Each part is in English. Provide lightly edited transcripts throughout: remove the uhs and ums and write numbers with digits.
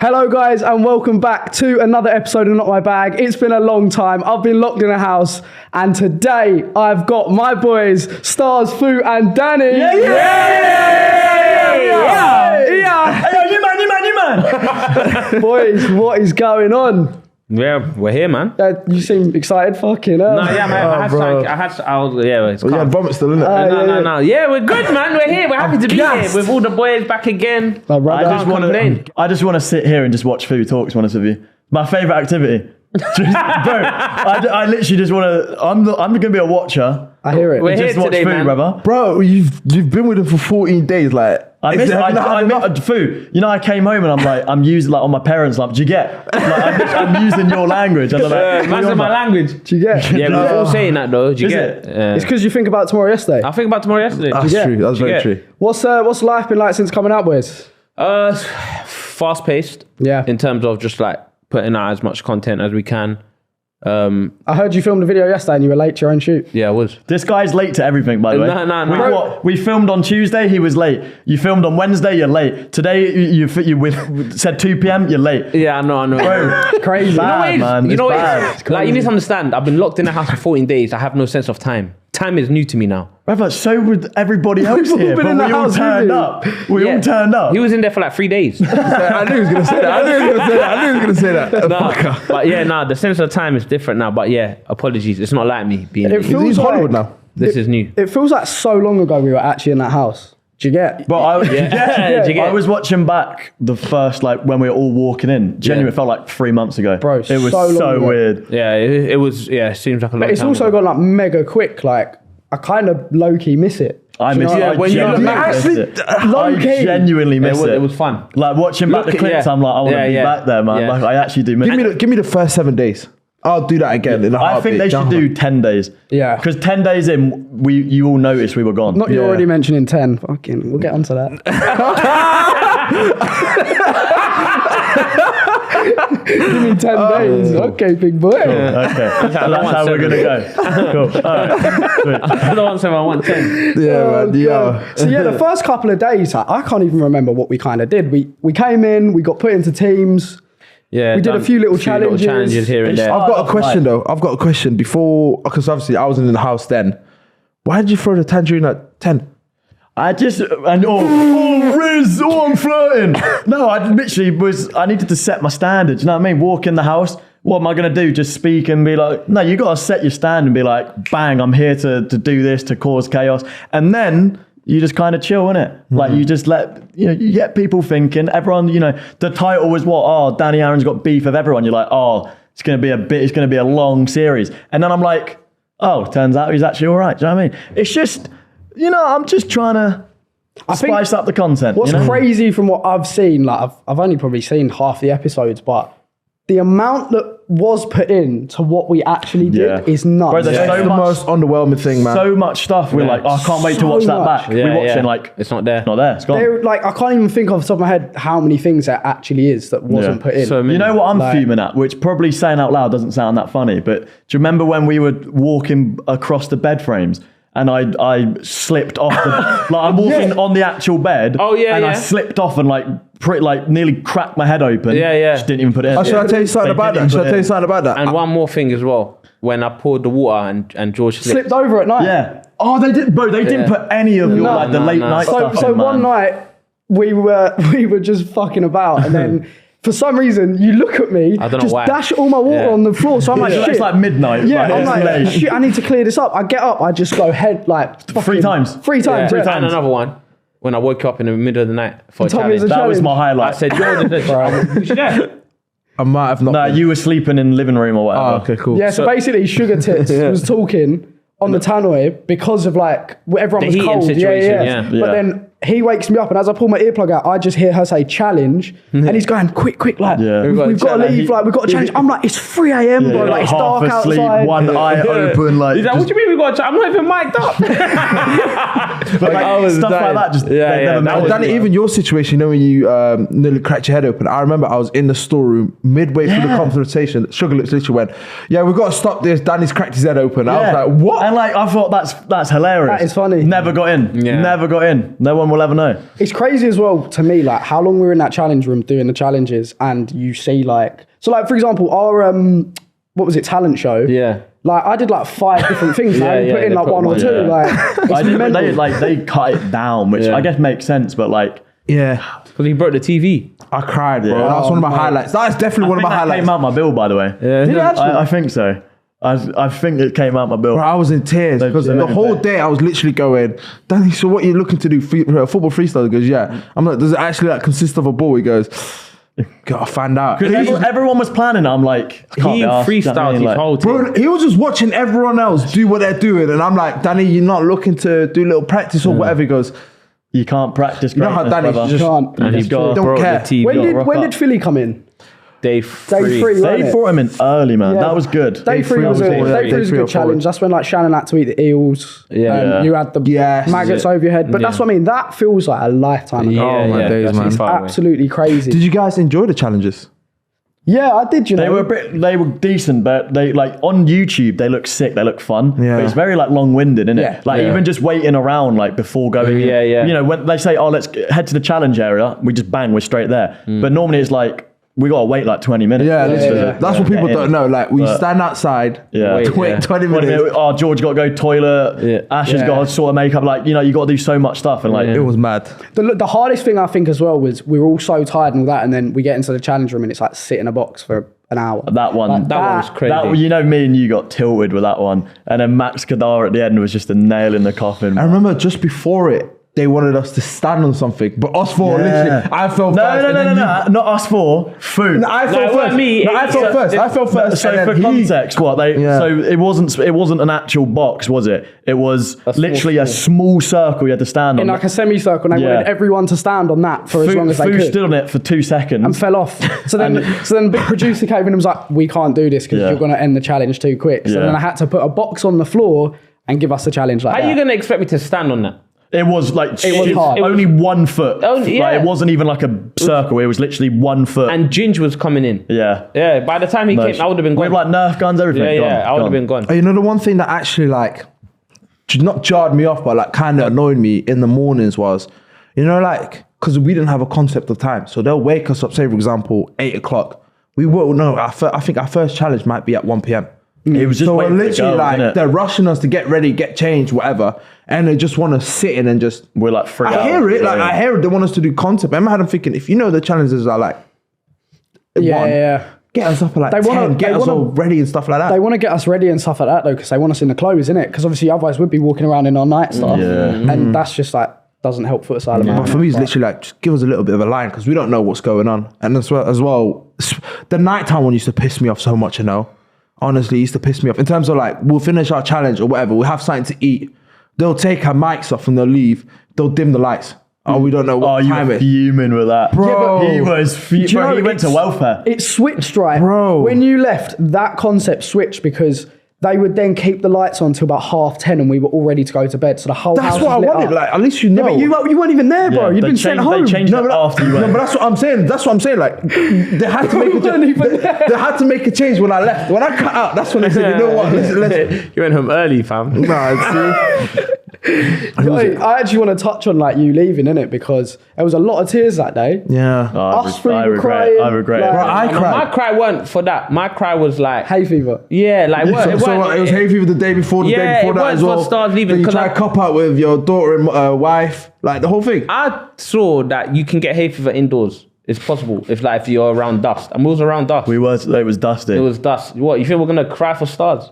Hello guys and welcome back to another episode of Not My Bag. It's been a long time. I've been locked in a house and today I've got my boys, Stars, Fu and Danny. Yeah. Hey, you man. Boys, what is going on? Yeah, we're here, man. You seem excited, fucking hell. No, yeah, man. It's We had vomit still, innit? No. Yeah, we're good, man. We're here. We're happy to be here with all the boys back again. I just want to sit here and just watch food talk, to be honest with you. My favourite activity. I literally just want to. I'm going to be a watcher. I hear it. We're just here watch today, food, man. brother. Bro, you've been with him for 14 days, like. I miss food. You know, I came home and I'm like, I'm using like on my parents' like, do you get? Like, I'm using your language. And they're like, Man's in my language. Do you get? Yeah, we're all saying that though. Do you Is get? it? It's because you think about tomorrow yesterday. I think about tomorrow yesterday. That's true. That's very true. What's life been like since coming out, boys? Fast paced. Yeah. In terms of just like putting out as much content as we can. I heard you filmed a video yesterday and you were late to your own shoot. Yeah, I was. This guy's late to everything, by the way. No. We filmed on Tuesday, he was late. You filmed on Wednesday, you're late. Today, you said 2 p.m, you're late. Yeah, I know. Bro, It's crazy. bad, man. You know It's what bad. it is? Like, you need to understand, I've been locked in the house for 14 days. I have no sense of time. Time is new to me now. Brother, so would everybody else We've all here, been but in the we all house, turned really. up. We all turned up. He was in there for like 3 days. I knew he was going to say that. I knew he was going to say that. But yeah, the sense of time is different now. But yeah, apologies. It's not like me being. It feels He's like Hollywood now. This is new. It feels like so long ago we were actually in that house. Do you get? But I, Do you get? I was watching back the first, like, when we were all walking in. Genuinely, it felt like 3 months ago. Bro, it was so long so ago. weird. Yeah, it was. Yeah, it seems like a lot. But it's also gone like mega quick. Like I kind of low key miss it. I Do you miss know it. what when you look back, I genuinely miss it. It was fun. Like watching back the clips, I'm like, I want to be back there, man. Yeah. Like, I actually do miss it. Give me the first 7 days. I'll do that again in a I think they heartbeat. should do 10 days. Yeah. Because 10 days in, you all noticed we were gone. Not you're already mentioning 10. Fucking, we'll get onto that. Give me 10 days. Okay, big boy. Cool. Okay. So that's how we're going to go. Cool. All right. I don't want 7, I want 10. Yeah, man. Yeah. So yeah, the first couple of days, I can't even remember what we kind of did. We came in, we got put into teams. Yeah, We did a few little challenges. here and there. I've got a question though. I've got a question before, because obviously I wasn't in the house then. Why did you throw the tangerine at 10? I just, Riz, I'm flirting. No, I literally I needed to set my standards. You know what I mean? Walk in the house. What am I going to do? Just speak and be like, no, you got to set your stand and be like, bang, I'm here to do this, to cause chaos. And then you just kind of chill, innit? Like you just you get people thinking, everyone, the title was what? Oh, Danny Aaron's got beef with everyone. You're like, oh, it's going to be a long series. And then I'm like, oh, turns out he's actually all right. Do you know what I mean? It's just, I'm just trying to spice up the content. What's crazy from what I've seen, like I've only probably seen half the episodes, but the amount that was put in to what we actually did is nuts. Bro, there's It's the most underwhelming thing, man. So much stuff. We're like, oh, I can't wait to watch that back. Yeah, We're watching like, it's not there. It's not there. It's gone. I can't even think off the top of my head how many things there actually is that wasn't put in. So many. You know what I'm fuming at, which probably saying out loud doesn't sound that funny, but do you remember when we were walking across the bed frames and I slipped off the, like I'm walking on the actual bed. Oh, yeah, and yeah. I slipped off and nearly cracked my head open. Yeah. Just didn't even put it in. Should I tell you something about that? And one more thing as well. When I poured the water and George slipped over at night. Yeah. Oh, they did, bro. They didn't put any of your the late night stuff. So in, one night we were just fucking about, and then for some reason you look at me, I don't know just why. dash all my water on the floor. So I'm like, shit. It's like midnight. Yeah, I'm it's like, late. shit, I need to clear this up. I get up, I just go head like Three times. Three times. Yeah. Yeah. And another one. When I woke up in the middle of the night for a told me it was challenge. a That was my highlight. I said, George, I might have not. Nah, you were sleeping in the living room or whatever. Oh, okay, cool. Yeah, so basically Sugar Tits was talking on the tannoy because of like everyone The was heating cold. situation, Yeah. yeah. But then he wakes me up, and as I pull my earplug out, I just hear her say challenge, and he's going quick, like we've got to leave, like we've got to change. I'm like, it's 3 a.m, bro, like it's half dark asleep, outside. one eye open, like. He's like, what do you mean we got to I'm not even mic'd up. But like, stuff like that, just never matters. Danny, even your situation, when you nearly cracked your head open. I remember I was in the storeroom midway through the conversation. Sugar literally went, "Yeah, we've got to stop this." Danny's cracked his head open. I was like, "What?" And like, I thought that's hilarious. That is funny. Never got in. Yeah. Never got in. No one one will ever know. It's crazy as well to me, like how long we were in that challenge room doing the challenges, and you see like, so like for example, our what was it, talent show? Yeah. Like I did like 5 different things. I Yeah, put in they like put 1 or one, 2. yeah. Like it's I did, but mental. they cut it down, which I guess makes sense, but like, Yeah. Because he broke the TV. I cried, bro. Yeah. That was one of my mate. highlights. That is definitely one of my that highlights. came out my bill, by the way. Yeah. Did it actually? I think so. I think it came out my bill. Bro, I was in tears because Legit. the whole day I was literally going, Danny, so what are you looking to do? Football freestyle? He goes, yeah. I'm like, does it actually like consist of a ball? He goes, gotta find out. Because everyone was planning it. I'm like, I can't He be arsed, you know what I freestyled mean? his Like, whole team. Bro, he was just watching everyone else do what they're doing. And I'm like, Danny, you're not looking to do a little practice or whatever. He goes, you can't practice. know how greatness, Danny brother. just- Can't. And he Just gotta- broke don't care. the TV. When did Philly come in? Day Day 3. 3. They wasn't it? brought him in early, man. Yeah. That was good. Day 3 was a Day three. day 3 was a Day 3 or good challenge. That's when like Shannon had to eat the eels. Yeah. You had the Yes. maggots over your head. But that's Yeah. what I mean. That feels like a lifetime ago. Oh, my days, that's man. far away. Absolutely crazy. did you guys enjoy the challenges? Yeah, I did. You know, They were decent, but they like on YouTube they look sick, they look fun. Yeah. But it's very like long-winded, isn't it? Yeah. Like Yeah. even just waiting around like before going. Yeah, yeah. You know, when they say, "Oh, let's head to the challenge area," we just bang, we're straight there. But normally it's like we gotta wait like 20 minutes. Yeah, literally. yeah. That's what people Get in. don't know. Like, we But- stand outside, Yeah. Wait, wait yeah. 20 20 minutes. minutes. Oh, George got to go toilet. Yeah. Ash has Yeah. got to sort of makeup. Like, you know, you got to do so much stuff. And like, It was mad. the hardest thing I think as well was we were all so tired and all that, and then we get into the challenge room and it's like sit in a box for an hour. that one. Like, That one was crazy. You know, me and you got tilted with that one. And then Max Khadar at the end was just a nail in the coffin. I remember just before it, they wanted us to stand on something, but us four, literally, I fell first. No, and then you- not us four. Food. No, I No, fell it first. wasn't me. No, I fell So- first. I fell first. So and for then he- context, what they Yeah. so it wasn't an actual box, was it? It was literally a small circle you had to stand on. In like a semicircle, and they Yeah. wanted everyone to stand on that for as long as they Fu could. stood on it for 2 seconds. And fell off. So then the big producer came in and was like, "We can't do this because Yeah. you're going to end the challenge too quick." So Yeah. then I had to put a box on the floor and give us the challenge like How that. are you going to expect me to stand on that? It was like was hard. only 1 foot. Yeah. Like, it wasn't even like a circle. It was literally 1 foot. And Ginge was coming in. yeah. Yeah, by the time he No, came, I would have been With gone. like Nerf guns, everything. Yeah, I would have been gone. You know, the one thing that actually like not jarred me off, but like kind of annoyed me in the mornings was, you know, like because we didn't have a concept of time, so they'll wake us up. Say for example, 8 o'clock. We won't know. I think our first challenge might be at 1 p.m. It was just So we're waiting for it to literally go, like innit? they're rushing us to get ready, get changed, whatever, and they just want to sit in and just. We're like 3 I hours. hear it, like yeah. I hear it. They want us to do concept. I had them thinking, if you know the challenges are like, Yeah, one, yeah. get us up at like They 10, wanna- get they us wanna- all ready and stuff like that. They want to get us ready and stuff like that though, because they want us in the clothes, innit? Because obviously otherwise we'd be walking around in our night stuff, and that's just like doesn't help Foot Asylum out. But for me, it's literally like, just give us a little bit of a line because we don't know what's going on. And as well, the nighttime one used to piss me off so much, you know. Honestly, it used to piss me off. In terms of like, we'll finish our challenge or whatever, we'll have something to eat. They'll take our mics off and they'll leave. They'll dim the lights. Oh, we don't know Oh, what you time were it is. fuming with that. Bro. He was Do you know, he went to it's- welfare. It switched, right? Bro. When you left, that concept switched because they would then keep the lights on till about 10:30 and we were all ready to go to bed. So the whole house That's what I was lit wanted. up. Like, at least you know. Yeah, but you weren't even there, bro. Yeah, You'd they been sent changed- they home. changed No, it but, after you went. no, but that's what I'm saying. That's what I'm saying. Like, they had to make You weren't even they had to make a change when I left. When I cut out, that's when they said, you know what? Let's You went home early, fam. nah, see. I actually want to touch on like you leaving, innit? Because there was a lot of tears that day. Yeah. Oh, Us three I were regret. crying, I regret. like- it. Bro, I cried. My cry weren't for that. My cry was like, Hay fever. yeah, like what? So, it was hay fever the day before, the Yeah, day before it that was as well. for Stars leaving, Then you 'cause try I- to cop out with your daughter and wife, like the whole thing. I saw that you can get hay fever indoors. It's possible if you're around dust. And we was around dust. It was dusty. It was dust. What, you think we're gonna cry for Stars?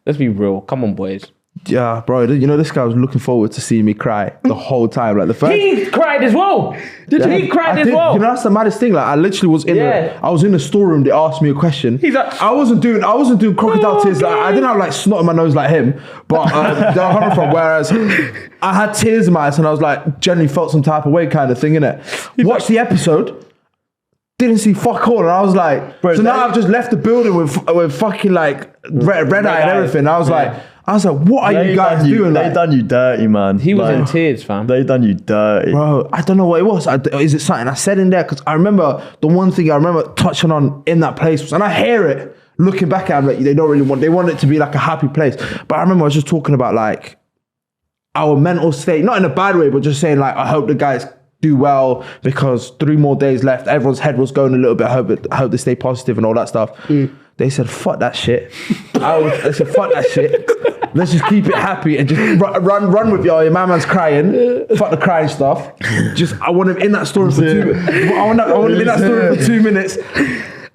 Let's be real. Come on, boys. Yeah, bro. You know, this guy was looking forward to seeing me cry the whole time. Like the first. He cried as well. Did he cried I as did. well? You know, that's the maddest thing. Like, I literally was in Yeah. I was in the storeroom. They asked me a question. He's like- I wasn't doing crocodile Oh, tears. Like, I didn't have like snot in my nose like him, but they're coming from. Whereas I had tears in my eyes, and I was like, generally felt some type of way, kind of thing, innit? Watched the episode. Didn't see fuck all, and I was like, Bro, so now they- I've just left the building with fucking like red eye and eye. everything. I was like, what are you guys doing? They Like, done you dirty, man. He was Like, in tears, fam. They done you dirty. bro, I don't know what it was. Is it something I said in there? Because I remember the one thing I remember touching on in that place was, and I hear it looking back at it, like they don't really want. They want it to be like a happy place. But I remember I was just talking about like our mental state, not in a bad way, but just saying like, I hope the guys do well because 3 more days left. Everyone's head was going a little bit. I hope they stay positive and all that stuff. They said, fuck that shit. I said, fuck that shit. Let's just keep it happy and just run with y'all. Your man's crying. Fuck the crying stuff. I want him in that story for 2 minutes. I want him in that story for 2 minutes.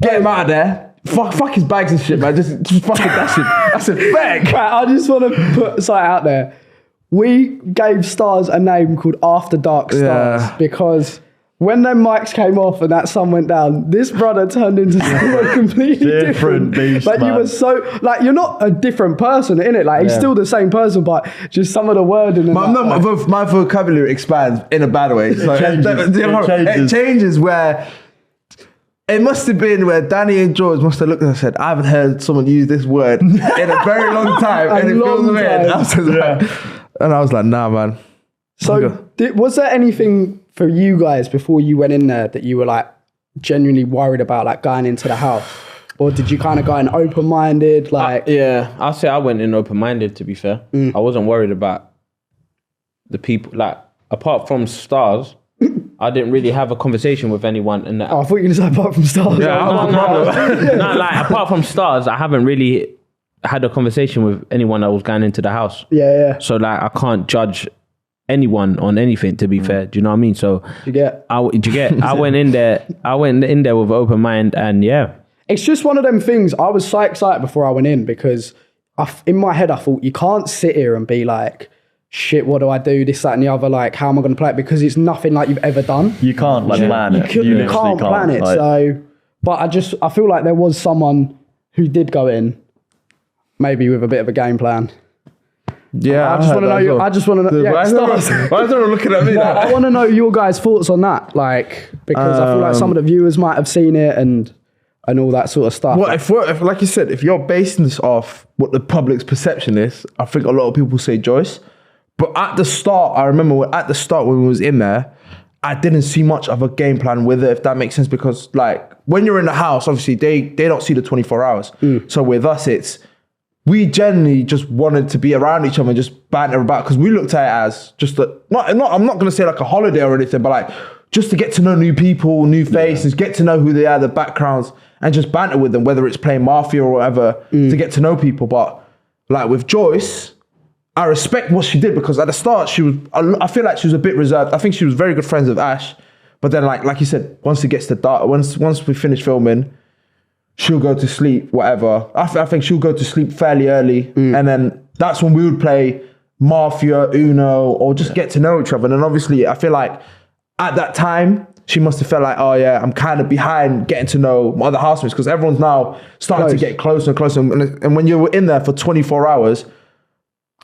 Get him out of there. Fuck his bags and shit, man. Just fucking dash him. I said, Bagg. Right, I just want to put something out there. We gave Stars a name called After Dark Stars because when them mics came off and that sun went down, this brother turned into someone completely different. Beast, like, man. you were so, like, you're not a different person, innit? Like, he's still the same person, but just some of the wording. My vocabulary expands in a bad way. So it changes where it must have been where Danny and George must have looked and said, I haven't heard someone use this word in a very long time. And it feels weird. And I was like, nah, man. So was there anything for you guys before you went in there that you were like genuinely worried about, like going into the house? Or did you kind of go in open-minded? Like, yeah, I'll say I went in open-minded, to be fair. I wasn't worried about the people, like, apart from Stars, I didn't really have a conversation with anyone in that. Oh, I thought you were going to say apart from Stars. No, like, apart from Stars, I haven't really had a conversation with anyone that was going into the house. Yeah. So, like, I can't judge anyone on anything, to be fair. Do you know what I mean? So I went in there with an open mind, and it's just one of them things. I was so excited before I went in because in my head I thought, you can't sit here and be like, shit, what do I do, this, that and the other, like, how am I going to play it, because it's nothing like you've ever done. You can't plan it. You can't plan it. Like, so, but I feel like there was someone who did go in maybe with a bit of a game plan. Yeah, I just want to know. I just want to know. Why is everyone looking at me? I want to know your guys' thoughts on that, like, because I feel like some of the viewers might have seen it and all that sort of stuff. Well, if like you said, if you're basing this off what the public's perception is, I think a lot of people say Joyce. But at the start, I remember when we was in there, I didn't see much of a game plan with it, if that makes sense, because like when you're in the house, obviously they don't see the 24 hours. So with us, we generally just wanted to be around each other and just banter about, because we looked at it as just I'm not going to say like a holiday or anything, but like just to get to know new people, new faces, get to know who they are, their backgrounds, and just banter with them, whether it's playing Mafia or whatever, to get to know people. But like with Joyce, I respect what she did, because at the start I feel like she was a bit reserved. I think she was very good friends with Ash, but then like you said, once it gets to dark, once we finish filming, she'll go to sleep, whatever. I think she'll go to sleep fairly early, and then that's when we would play Mafia, Uno, or just get to know each other. And then obviously, I feel like at that time, she must have felt like, oh yeah, I'm kind of behind getting to know my other housemates, because everyone's now starting to get closer and closer. And when you're in there for 24 hours,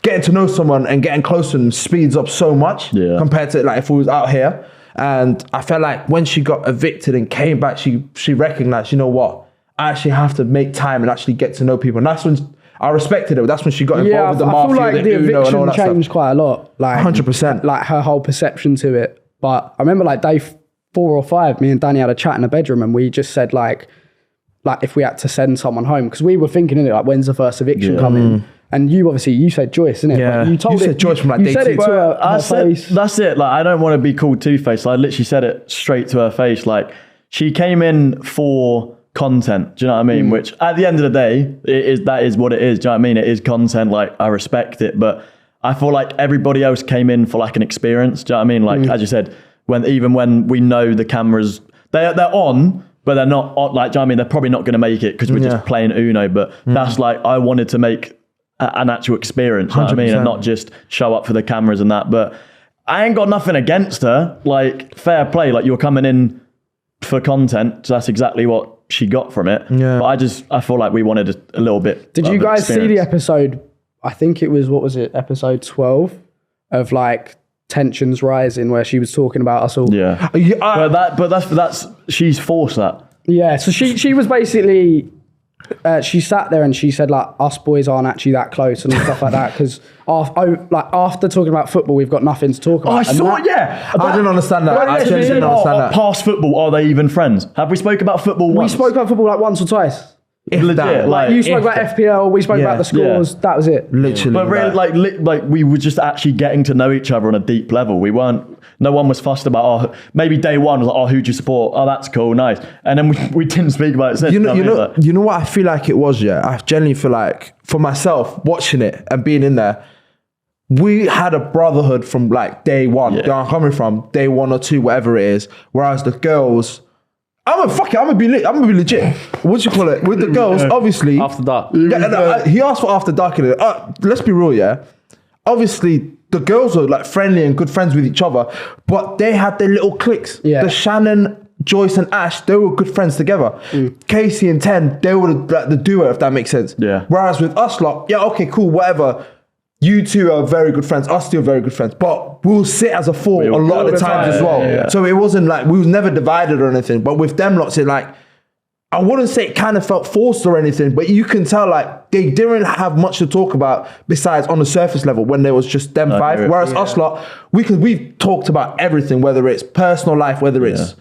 getting to know someone and getting close to them speeds up so much compared to like if we was out here. And I felt like when she got evicted and came back, she recognized, you know what? I actually have to make time and actually get to know people. And that's when I respected her. That's when she got involved with the Mafia, I feel like the eviction changed quite a lot. Like 100%. Like her whole perception to it. But I remember like day 4 or 5, me and Danny had a chat in the bedroom, and we just said like if we had to send someone home, because we were thinking, innit, like, when's the first eviction coming? And you said Joyce, innit? Yeah. But you said Joyce from like day 2. You said it to her face. That's it. Like, I don't want to be called two-faced. I literally said it straight to her face. Like, she came in for content. Do you know what I mean? Which at the end of the day, that is what it is. Do you know what I mean? It is content. Like, I respect it, but I feel like everybody else came in for like an experience. Do you know what I mean? Like, as you said, even when we know the cameras, they're on, but they're not on, like, do you know what I mean? They're probably not going to make it because we're just playing Uno. But that's like, I wanted to make an actual experience, you know what I mean? And not just show up for the cameras and that. But I ain't got nothing against her. Like, fair play. Like, you're coming in for content, so that's exactly what she got from it. Yeah. But I feel like we wanted a little bit. Did you guys see the episode? I think it was, what was it? Episode 12 of like tensions rising, where she was talking about us all. Yeah. But that's she's forced that. Yeah. So she was basically. She sat there and she said like, us boys aren't actually that close and stuff like that, because after talking about football, we've got nothing to talk about. I saw it, yeah. I didn't understand that. I didn't understand that. Past football, are they even friends? Have we spoke about football once? We spoke about football like once or twice. If Legit, that. like, You spoke about FPL, we spoke about the scores, that was it. Literally. But really, like we were just actually getting to know each other on a deep level. No one was fussed about, maybe day one was like, who'd you support? Oh, that's cool, nice. And then we didn't speak about it since. You know what I feel like it was, yeah? I genuinely feel like, for myself, watching it and being in there, we had a brotherhood from like day one. Yeah. You know where I'm coming from, day 1 or 2, whatever it is. Whereas the girls, I'm gonna be legit. What do you call it? With the girls, obviously. After dark. He asked for after dark. Let's be real, yeah? Obviously, the girls were like friendly and good friends with each other, but they had their little cliques. Yeah. The Shannon, Joyce and Ash, they were good friends together. Casey and Ten, they were like the duo, if that makes sense. Yeah. Whereas with us lot, yeah, okay, cool, whatever. You two are very good friends. Us two are very good friends. But we'll sit as a four a lot of the times as well. Yeah. So it wasn't like, we was never divided or anything. But with them lots, it like, I wouldn't say it kind of felt forced or anything, but you can tell like they didn't have much to talk about besides on the surface level when there was just them five. Whereas us lot, we've talked about everything, whether it's personal life, whether it's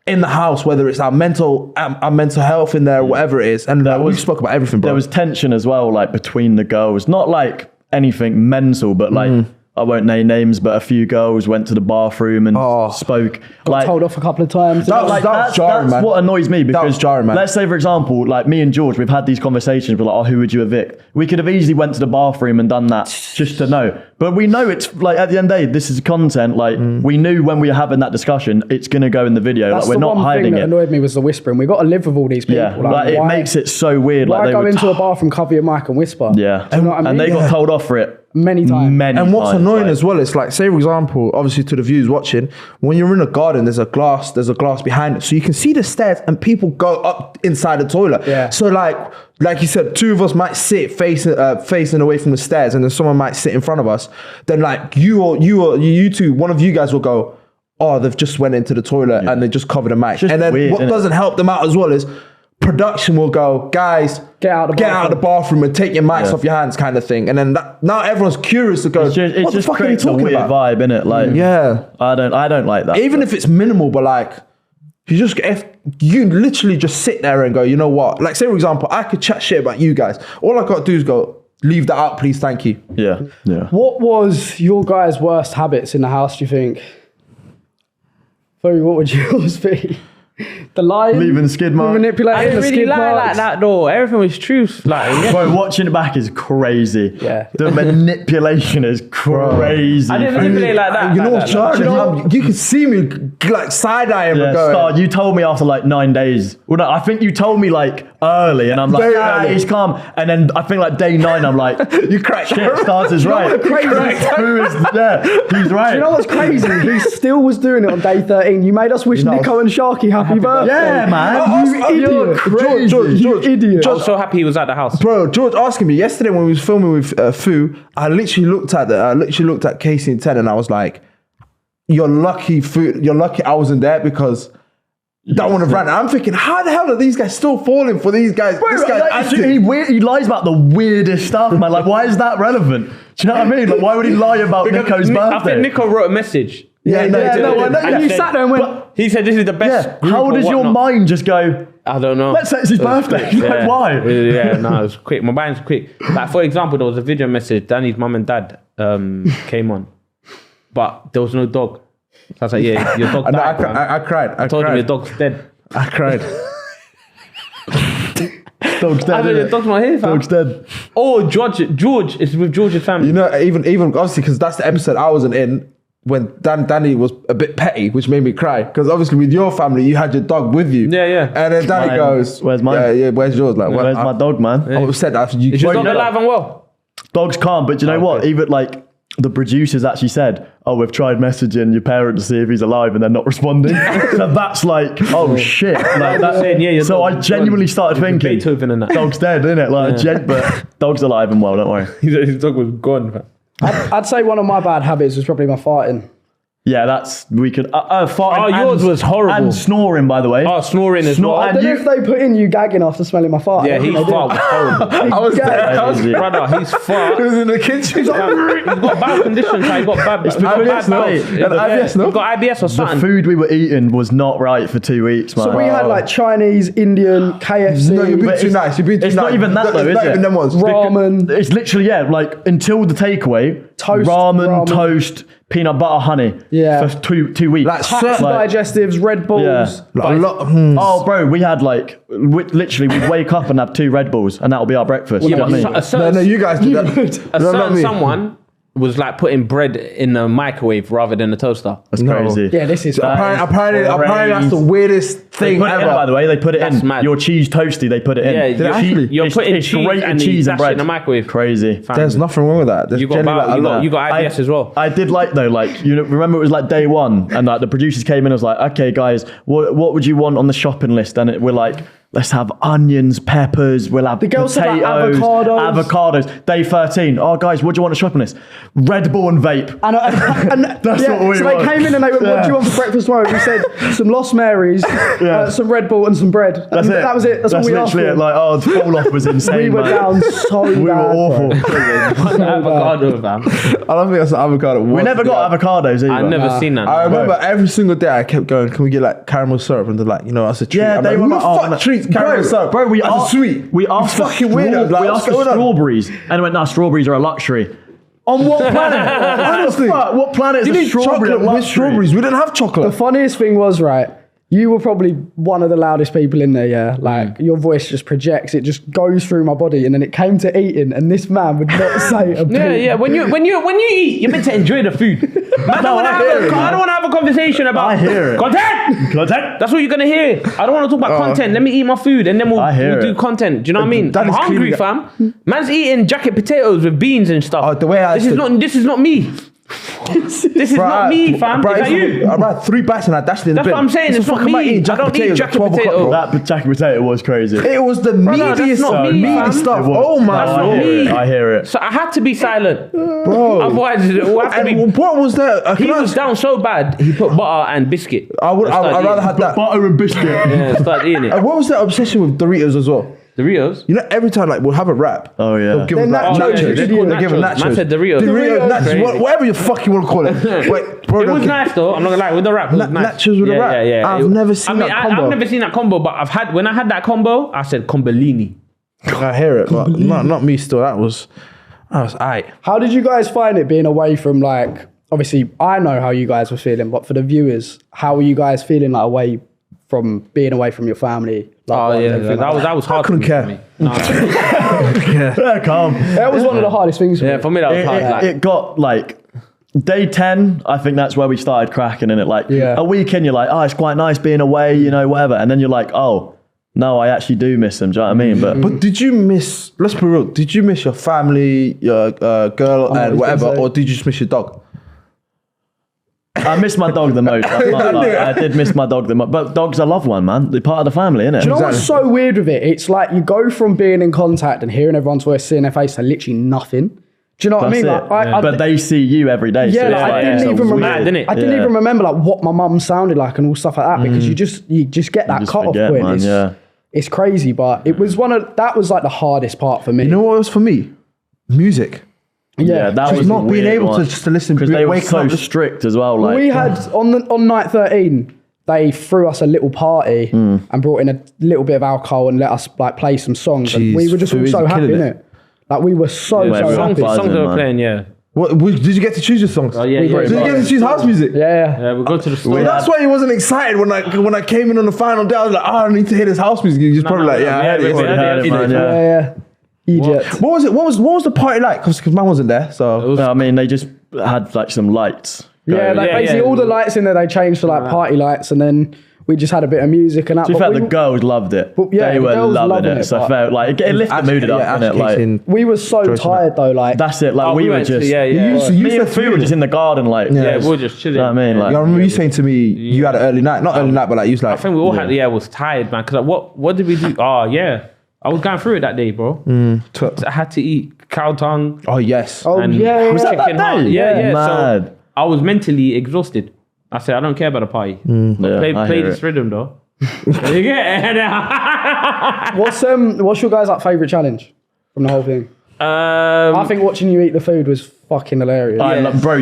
in the house, whether it's our mental health in there, whatever it is. And we spoke about everything, bro. There was tension as well, like between the girls, not like anything mental, but like I won't name names, but a few girls went to the bathroom and spoke. Got told off a couple of times. That's jarring, man. what annoys me, because was jarring, man. let's say, for example, like me and George, we've had these conversations, we're like, who would you evict? We could have easily went to the bathroom and done that just to know. But we know it's like, at the end of the day, this is content. Like we knew when we were having that discussion, it's going to go in the video. That's like we're the not one hiding thing that it. annoyed me was the whispering. We've got to live with all these people. Yeah, like it makes it so weird. Why Like go into a bathroom, cover your mic and whisper? Yeah. Do you know what I mean? And they got told off for it many times. And what's times, annoying like- as well is like, say for example, obviously to the viewers watching, when you're in a garden, there's a glass behind it, so you can see the stairs and people go up inside the toilet. Yeah. So like you said, two of us might sit facing away from the stairs, and then someone might sit in front of us. Then like you two, one of you guys will go, oh, they've just went into the toilet and they just covered a mic. Just And then weird, what innit? doesn't help them out as well is production will go, guys, Get out of the bathroom and take your mics off your hands, kind of thing. And then now everyone's curious to go, It what the just fuck are you creates a talking weird about? vibe, innit? Like, I don't like that. Even if it's minimal, but like, if you literally just sit there and go, you know what? Like, say for example, I could chat shit about you guys. All I got to do is go, leave that out, please, thank you. Yeah. What was your guys' worst habits in the house, do you think? Furry, what would yours be? The lying? Leaving the skid mark. I Manipulating didn't the really skid lie like marks? that though. Everything was truth. Like, Bro, watching it back is crazy. Yeah. The manipulation is crazy. I didn't manipulate like that. You know like what's that. jarring? You can see me like side-eyeing Yeah, and going, Star, you told me after like 9 days. Well, no, I think you told me like early, and I'm like, Very early. he's calm. And then I think like day 9, I'm like, you cracked. shit, Stars is right. what's crazy? He's right. You know what's crazy? He still was doing it on day 13. You made us wish Nico and Sharky happy birthday. Yeah, man. You idiot. George, You idiot. I was so happy he was at the house. Bro, George asking me yesterday when we was filming with Fu, I literally looked at Casey and Ten, and I was like, "You're lucky, Fu. You're lucky I wasn't there, because that would have ran." I'm thinking, how the hell are these guys still falling for these guys? Bro, this guy's like, he lies about the weirdest stuff, man. Like, why is that relevant? Do you know what I mean? Like, why would he lie about Nico's birthday? I think Nico wrote a message. And you sat there and went, He said this is the best. Yeah. group How or does your whatnot. mind just go, I don't know. let's say it's his birthday? Yeah. Like, why? Yeah, no, it was quick. My mind's quick. Like, for example, there was a video message. Danny's mum and dad came on, but there was no dog. So I was like, yeah, your dog died. I cried. I told him cried. your dog's dead. I cried. Dog's dead. I said, your innit? dog's not here, fam. Dog's dead. Oh, George is with George's family. You know, even obviously, because that's the episode I wasn't in, when Danny was a bit petty, which made me cry. Because obviously with your family, you had your dog with you. Yeah, yeah. And then Danny Mine. goes, Where's mine? Yeah, where's yours? Like, Where's my dog, man? I said after you. Is your Well, dog you know alive and well? Dog's calm, but do you know what? Even like the producers actually said, "Oh, we've tried messaging your parent to see if he's alive, and they're not responding." So that's like, oh shit! Like that's saying, yeah, your so I dog's genuinely gone. started thinking, Beethoven and that. dog's dead, isn't it? Like, but dog's alive and well. Don't worry. His dog was gone, fam. I'd say one of my bad habits was probably my farting. we could. Farting yours was horrible. And snoring, by the way. Oh, snoring as well. I don't know if they put in you gagging after smelling my fart. Yeah, his fart was horrible. I was there. Brother, his fart. He was in the kitchen. He's got bad conditions. He got bad. IBS, no? He got IBS or The something. food we were eating was not right for 2 weeks, man. So we had like Chinese, Indian, KFC, No, you're being too nice. You're being too it's nice. not even that though, is not it? even them ones. ramen. It's literally, like until the takeaway, Toast, ramen, ramen. toast, peanut butter, honey. Yeah. For 2 weeks. Like, Packs of digestives, Red Bulls. Yeah. Like, a lot. Oh, bro, we had literally, we'd wake up and have 2 Red Bulls, and that'll be our breakfast. Yeah, you know but what I mean? a certain, No, you guys did that. a No, not certain me. someone was like putting bread in a microwave rather than a toaster. That's No. crazy. Yeah, this is Apparently, that's the weirdest They thing put it ever. in, by the way. They put it That's in. mad. Your cheese toasty, they put it in. Yeah, you're putting it's cheese grated and cheese and that shit bread in the microwave. Crazy. There's nothing wrong with that. There's You got generally like a lot. you got IBS as well. I did like though, remember it was like day one, and like the producers came in and was like, okay, guys, what would you want on the shopping list? And we're like, let's have onions, peppers, we'll have The girls said, like, potatoes, avocados. Day 13. Oh, guys, what do you want on the shopping list? Red Bull and vape. And That's what we so want. they came in and they went, what do you want for breakfast tomorrow? We said some Lost Marys, some Red Bull and some bread. That's And it. That was it. That's what we asked for. literally it. Like, the fall off was insane. We were man. down so bad. We were awful. Avocado, fam. I don't think that's an avocado. We never got avocados either. I never seen that. I remember every single day I kept going, can we get like caramel syrup? And they're like, that's a treat. Yeah, I'm they like, were who like, the fuck no. treats caramel syrup? Bro, we as asked, a sweet. We asked It's fucking weird. I was like, we what's asked for going on? strawberries, and they went, "No, strawberries are a luxury." On what planet? Honestly. What planet is a strawberry a Chocolate with luxury? strawberries. We didn't have chocolate. The funniest thing was, right, you were probably one of the loudest people in there, yeah? Like, your voice just projects, it just goes through my body, and then it came to eating, and this man would not say a peep. Yeah. When you eat, you're meant to enjoy the food. I don't want to have a conversation about I hear it. content. That's what you're gonna hear. I don't want to talk about content. Let me eat my food, and then we'll do content. Do you know what I mean? That I'm is hungry, clearly- fam. Man's eating jacket potatoes with beans and stuff. Oh, the way I this is not me. This is not me, fam. Is that you? I had 3 bites and I dashed it in the That's bin. what I'm saying. So It's not fuck am I me. eating I don't need potatoes at jacket 12 o'clock, potato. bro? That jacket potato was crazy. It was the that's meatiest, not me, meaty fam. stuff. It was. Oh my That's not god. me. I hear it. So I had to be silent, Bro. otherwise it will have to be. And what was that? He was down so bad. He put butter and biscuit. I'd rather have that. Butter and biscuit. Yeah, start eating it. And what was that obsession with Doritos as well? Doritos. You know, every time like we'll have a wrap. Oh, yeah. They'll give They're us like nachos. nachos. They're They're giving nachos. nachos. Man said Doritos. Doritos, Doritos. nachos, Crazy. whatever you fucking want to call it. Wait, bro, It was nice though. I'm not gonna lie. With the wrap, it was nice. nachos with a wrap? Yeah. I've never seen that combo. I've never seen that combo, but when I had that combo, I said Combellini. I hear it, but not me. Still, that was aight. How did you guys find it being away from, like, obviously I know how you guys were feeling, but for the viewers, how were you guys feeling, like, away from being away from your family? Oh yeah, that was hard. couldn't for me. care. No, Yeah, calm. That was one of the hardest things for me. yeah, for me that was hard. Like, It got like day 10, I think that's where we started cracking in it. Like Yeah. a weekend, you're like, oh, it's quite nice being away, whatever. And then you're like, oh, no, I actually do miss them. Do you know what I mean? But did you miss? Let's be real. Did you miss your family, your girl, and always whatever, gonna say- or did you just miss your dog? I miss my dog the most. I can't lie. I did miss my dog the most. But dog's a loved one, man. They're part of the family, innit? Do you know what's so weird with it? It's like you go from being in contact and hearing everyone's voice, seeing their face, to literally nothing. Do you know what I mean? That's Like, it. But they see you every day. yeah, so like, it's I didn't so even weird. remember. innit? I didn't even remember like what my mum sounded like and all stuff like that because you just get that just cut off forget, point. man, It's, yeah. it's crazy, but it was that was like the hardest part for me. You know what was for me? Music. Yeah, that Just was not a being weird able one. to just to listen. Because they were waking so up, strict as well. Like we had on night 13, they threw us a little party and brought in a little bit of alcohol and let us like play some songs. And we Jeez, were just all Fui's so happy, killing innit? Like we were so everyone happy. buzzing, songs they were man. playing. Yeah, Did you get to choose your songs? Oh, yeah, We yeah. got Did you it. get to choose house music? Yeah. We go to the store. That's why he wasn't excited when I came in on the final day. I was like, oh, I need to hear this house music. He was probably like, yeah, I heard it. we heard it, man, Yeah. Egypt. What was it? What was the party like? Because mine wasn't there. So No, I mean, they just had like some lights. Yeah, like Yeah, basically yeah. all the lights in there they changed to like party lights, and then we just had a bit of music and that. To be but fair, we- the girls loved it. But yeah, they the were girls loving loving it. it, So but- fair, like it lifted the mood up, innit? Like we were so tired though. Like that's it. Like Oh, we we were went to- just yeah. Me and Fu were just in the garden, like Yeah, we were just chilling. You know what I mean? Like I remember you saying to me, you had an early night. Not early night, but like you was like, I think we all had. Yeah, was tired, man. Because like, what did we do? Oh yeah, I was going through it that day, bro. I had to eat cow tongue. oh yes. oh and yeah, chicken that heart. day? Yeah. Mad. So I was mentally exhausted. I said, I don't care about the party. Yeah, Play this rhythm though. You get it? What's your guys' like favourite challenge from the whole thing? I think watching you eat the food was fucking hilarious. Bro,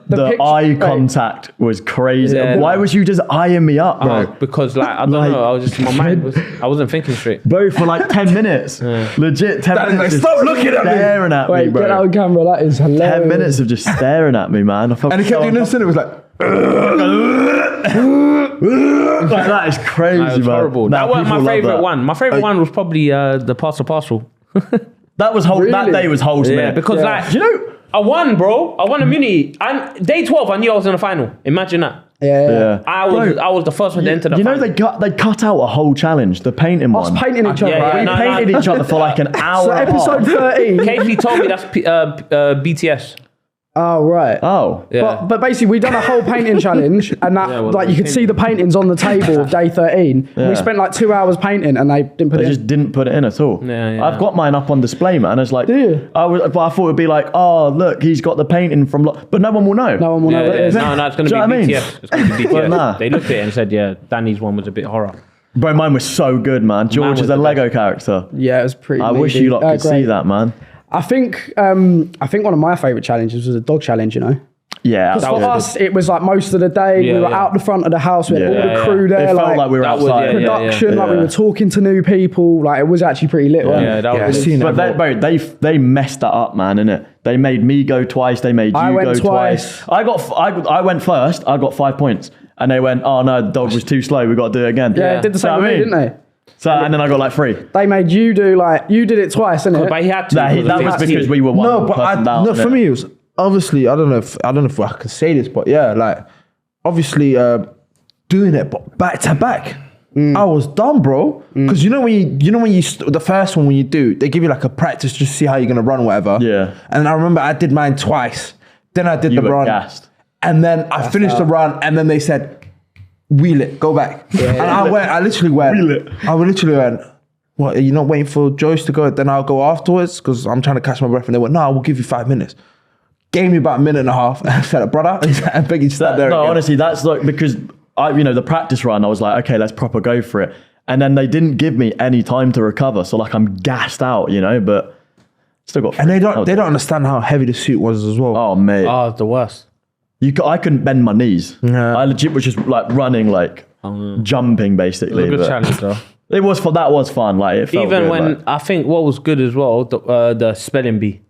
the eye contact was crazy. Yeah. Why was you just eyeing me up, bro? Because like I don't know, I was just my mind was I wasn't thinking straight. Bro, for like 10 minutes. Legit 10 minutes. Like, stop looking at me. Staring at me, Wait, bro. get out on camera. That is hilarious. 10 minutes of just staring at me, man. And he kept doing this, and it was like. Like, that is crazy, It was man. horrible. Nah, That wasn't people my love favorite that. one. My favorite one was probably the parcel. That was whole. That Really? day was wholesome. Yeah, innit? because like Do you know? I won, bro. I won immunity. And day 12, I knew I was in the final. Imagine that. Yeah. I was the first one to enter the You know final. they cut out a whole challenge, the painting Us one. painting each other. yeah, right? We no, painted each other for like an hour. So and a episode half. 13. Casey told me that's BTS. Oh right. Oh, Yeah. But basically, we done a whole painting challenge, and that well, like we you could see painted. the paintings on the table of day 13. Yeah. We spent like 2 hours painting, and they didn't put they it. just didn't put it in at all. Yeah. I've got mine up on display, man. It's like, Do you? but I thought it'd be like, oh look, he's got the painting from, but no one will know. No one will know. Yeah, what it yeah. is. No, it's going Do to you know what I be mean? BTS. It's going to be But BTS. nah. They looked at it and said, yeah, Danny's one was a bit horror. Bro, mine was so good, man. George was is a the Lego character. Yeah, it was pretty. I wish needy. you lot could Great. see that, man. I think one of my favourite challenges was a dog challenge. You know, Yeah, because for us it was like most of the day we Yeah, were yeah. out the front of the house. We had all the crew It there. felt like we were that was- outside. yeah, production, like we yeah. were talking to new people. Like it was actually pretty lit. wasn't Yeah, it? that Yeah, was I've seen But it. they messed that up, man, innit? They made me go twice. They made you I went go twice. twice. I went first. I got 5 points, and they went, "Oh no, the dog was too slow. We got to do it again." Yeah, it did the same So, with I me, mean- didn't they? So and then I got like 3. They made you do like you did it twice, innit? But he had to. That because was of because 16. we were one No, but person down. no, innit? for me it was obviously I don't know if I can say this, but yeah, like obviously doing it, but back to back. I was done, bro. Because you know when you the first one when you do, they give you like a practice just to see how you're gonna run, whatever. Yeah. And I remember I did mine twice. Then I did You the were run, gassed. and then I finished the run, and then they said, "Wheel it, go back." And I literally went. Wheel it. I literally went. What, are you not waiting for Joyce to go? Then I'll go afterwards because I'm trying to catch my breath. And they went, no, we'll give you 5 minutes. Gave me about a minute and a half. And I said, brother, and Baggy sat there. No, again. honestly, that's like because the practice run. I was like, okay, let's proper go for it. And then they didn't give me any time to recover, so like I'm gassed out, but still got. And they don't understand how heavy the suit was as well. Oh mate, Oh, it's the worst. I couldn't bend my knees. Yeah. I legit was just like running, like jumping basically. It was a good but challenge though. That was fun. Like it felt Even good, when like- I think what was good as well, the spelling bee.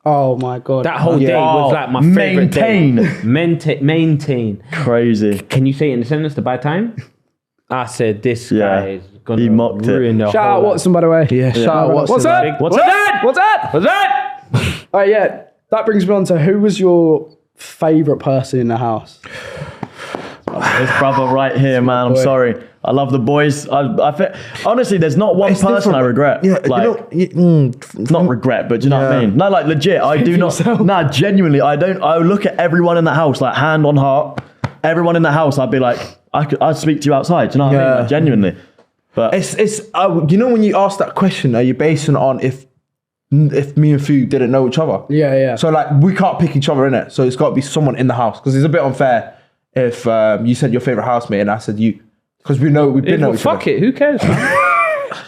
Oh my god. That whole day was like my favorite day. Maintain. crazy. Can you say it in a sentence to buy time? I said this Yeah. guy is gonna He mocked it. ruin the Shout whole out life. Watson, by the way. Yeah, shout out Watson. What's that? What's What's that? What's that? What's that? Oh yeah, that brings me on to who was your favourite person in the house? This brother right here, man. I'm boy. sorry. I love the boys. Honestly, there's not one It's person different. I regret. Yeah, like, not regret, but do you know what I Yeah. mean? No, like legit, I do not. yourself. Nah, genuinely, I don't. I look at everyone in the house, like hand on heart. Everyone in the house, I'd be like, I'd speak to you outside. Do you know what I mean? Yeah. Like, genuinely. But It's when you ask that question, are you basing it on if me and Fu didn't know each other? Yeah. So like we can't pick each other in it. So it's got to be someone in the house because it's a bit unfair if you said your favorite housemate and I said you because we've been know each other. Fuck it. Who cares? Man?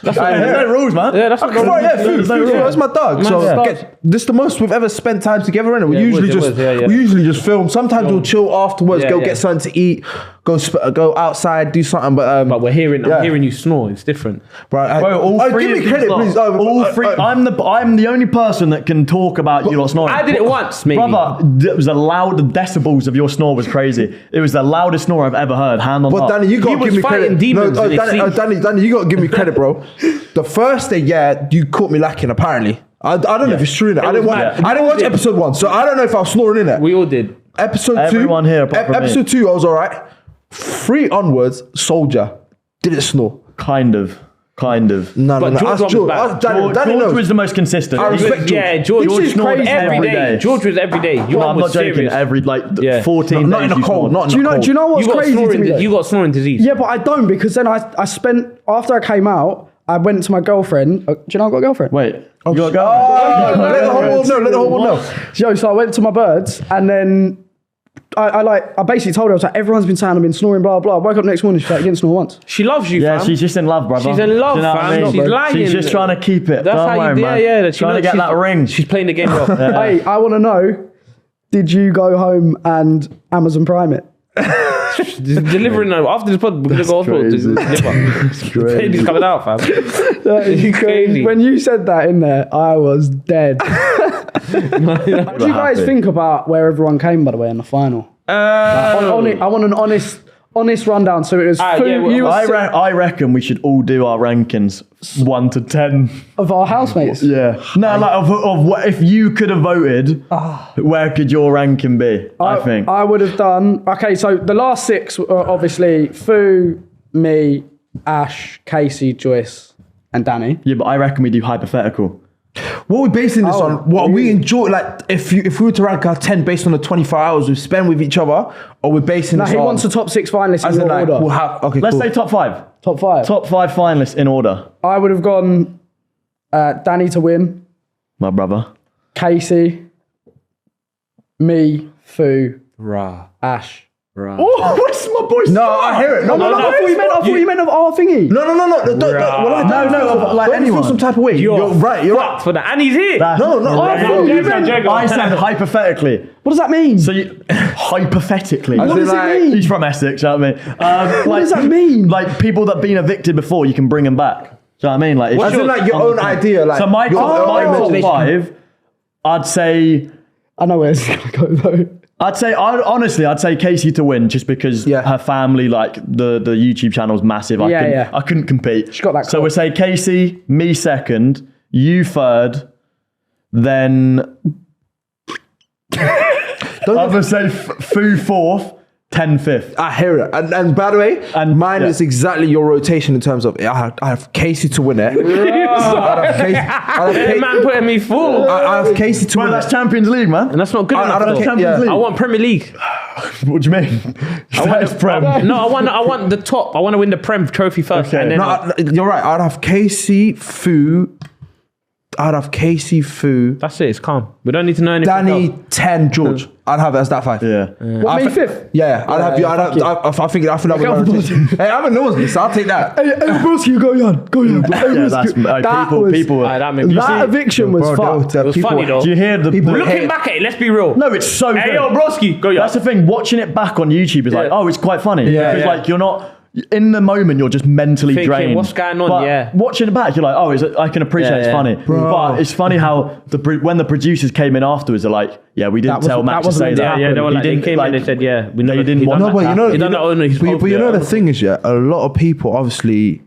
there's no rules, man. Yeah, that's what Right, yeah, Fu, There's no Fu, rules. that's my dog. So yeah. this is the most we've ever spent time together in it. We Yeah, it usually was, yeah. we usually just film. Sometimes we'll chill afterwards, Yeah, go yeah. get something to eat, go outside, do something. But But I'm Yeah. hearing you snore. It's different. right, Bro, all three give of me credit, these lot- please. all three. I'm the only person that can talk about you lot snoring. I did it once, maybe. Brother, it was the decibels of your snore was crazy. It was the loudest snore I've ever heard. Hand on But heart. Danny, you He gotta was give me fighting credit. demons in his sleep. Danny, you gotta give me credit, bro. The first day, yeah, you caught me lacking. Apparently, I don't know if it's true in it. I didn't was watch. mad. I didn't watch episode 1, so I don't know if I was snoring in it. We all did. Episode Everyone 2, here apart from me. episode 2, I was all right. 3 onwards, Soldier didn't snore. Kind of. No. But George Ask was George. bad. Ask Danny. Danny George knows. was the most consistent. I He respect was- George. Yeah, George This is snored crazy. every day. George was every day. You No, I'm not joking. serious. Every Yeah. 14 Not days in a you cold. snored. Not in Do a you know? cold. Do you know what's You got crazy to snoring. me? though? You got snoring disease. Yeah, but I don't because then I spent after I came out. I went to my girlfriend. Do you know I got a girlfriend? Wait, you got to go. Let the whole world know. Let the whole world know. Yo, so I went to my birds and then I basically told her, I was like, everyone's been saying I've been snoring, blah, blah. I woke up next morning, she's like, you didn't snore once. She loves you, Yeah, fam. she's just in love, brother. She's in love, Do you know what I fam. mean? She's lying. She's just trying to keep it. That's Don't how worry, you, man. yeah. Trying to get that ring. She's playing the game well. Hey, I want to know, did you go home and Amazon Prime it? Delivering after this pod, we're gonna go hospital to deliver. The baby's coming out, fam. That is crazy. When you said that in there, I was dead. What do you guys think about where everyone came, by the way, in the final? I want an honest rundown. So it was I reckon we should all do our rankings 1 to 10 of our housemates. Yeah. No, like of what if you could have voted, where could your ranking be? I think. I would have done. Okay, so the last 6 were obviously Fu, me, Ash, Casey, Joyce, and Danny. Yeah, but I reckon we do hypothetical. What are we basing this on? What we enjoy, like if we were to rank our 10 based on the 24 hours we spend with each other, or we're basing this on... he wants the top 6 finalists as in in, like, order. we'll have, okay, Let's cool. say top 5. Top 5. Top 5 finalists in order. I would have gone Danny to win, My brother. Casey, me, Fu, Rah. Ash. Rah. Oh, what's my boy? No, I hear it. No, I thought you meant of our thingy. No. Like anyone. Feel some type of way. You're right. For that. And he's here. I said hypothetically. What does that mean? So you, hypothetically. What does it mean? He's from Essex, you know what I mean? What does that mean? Like people that have been evicted before, you can bring them back. Do you know what I mean? Like, it's As in, like, your own idea. Like, so my top Oh. 5, I'd say... I know where it's going to go though. I'd say Casey to win just because her family, like the YouTube channel's massive. I couldn't compete. She got that. So we'll say Casey, me second, you third, then I'm gonna say Fu fourth, 10 fifth. I hear it. And by the way, mine is exactly your rotation in terms of I have Casey to win it. Man putting me full. I have Casey to win That's it. Champions League, man. And that's not good enough. That's Champions League. I want Premier League. What do you mean? Prem. No, I want the top. I want to win the Prem trophy first. Okay. And then No, you're right. I'd have Casey, Fu. That's it. It's calm. We don't need to know anything. Danny, else. 10, George. I'd have it as that 5. Yeah. What, me fifth? Yeah, I'd have you. I think that would. Hey, I'm a nosy, so I'll take that. Hey, broski, go on. Yeah, that's people. That eviction was fucked. It was funny though. Do you hear the Looking back at it, let's be real. No, it's so Hey, good. yo, broski, go on. That's the thing. Watching it back on YouTube is like, oh, it's quite funny. Yeah, because yeah. like you're not in the moment. You're just mentally Thinking, drained. what's going on? But Yeah. watching it back, you're like, oh, I can appreciate it's funny. But it's funny how when the producers came in afterwards, they're like, yeah, we didn't tell Max to say that. Yeah, they were like, they didn't, came in, they said, yeah, we know you didn't want No, but you know, the the thing is, a lot of people obviously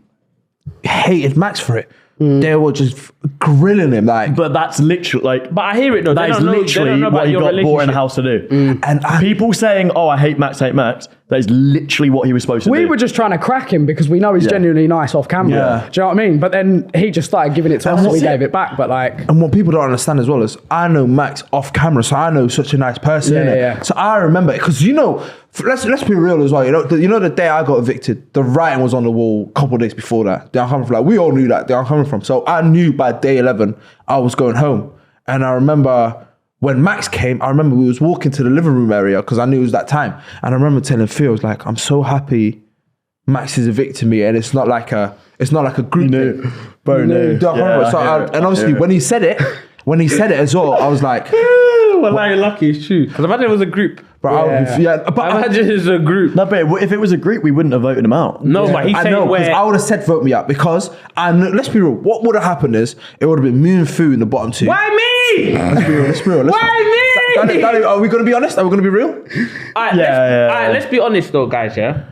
hated Max for it. They were just grilling him, like. But that's literally like. But I hear it though. That is literally what he got brought in the house to do. And people saying, "Oh, I hate Max, hate Max." That is literally what he was supposed to do. We were just trying to crack him because we know he's genuinely nice off camera. Yeah. Do you know what I mean? But then he just started giving it to us, so we gave it back. But like, And what people don't understand as well is I know Max off camera, so I know such a nice person. Yeah, innit? yeah. So I remember it because let's be real as well. You know the day I got evicted, the writing was on the wall a couple of days before that. I'm coming from. Like we all knew that. I'm coming from. So I knew by day 11 I was going home, and I remember. When Max came, I remember we was walking to the living room area because I knew it was that time. And I remember telling Phil, I was like, I'm so happy Max is evicting me and it's not like a group thing. Bro, no. And obviously when he said it as well, I was like, well, like, lucky, it's true. Because imagine it was a group. bro, Imagine it's a group. No, but if it was a group, we wouldn't have voted him out. No, but he's I saying know, because where. I would have said vote me out because let's be real, what would have happened is it would have been me and Fu in the bottom 2. Why me? Let's be real. Why me? Danny, are we going to be honest? Are we going to be real? Alright, let's be honest though, guys, yeah?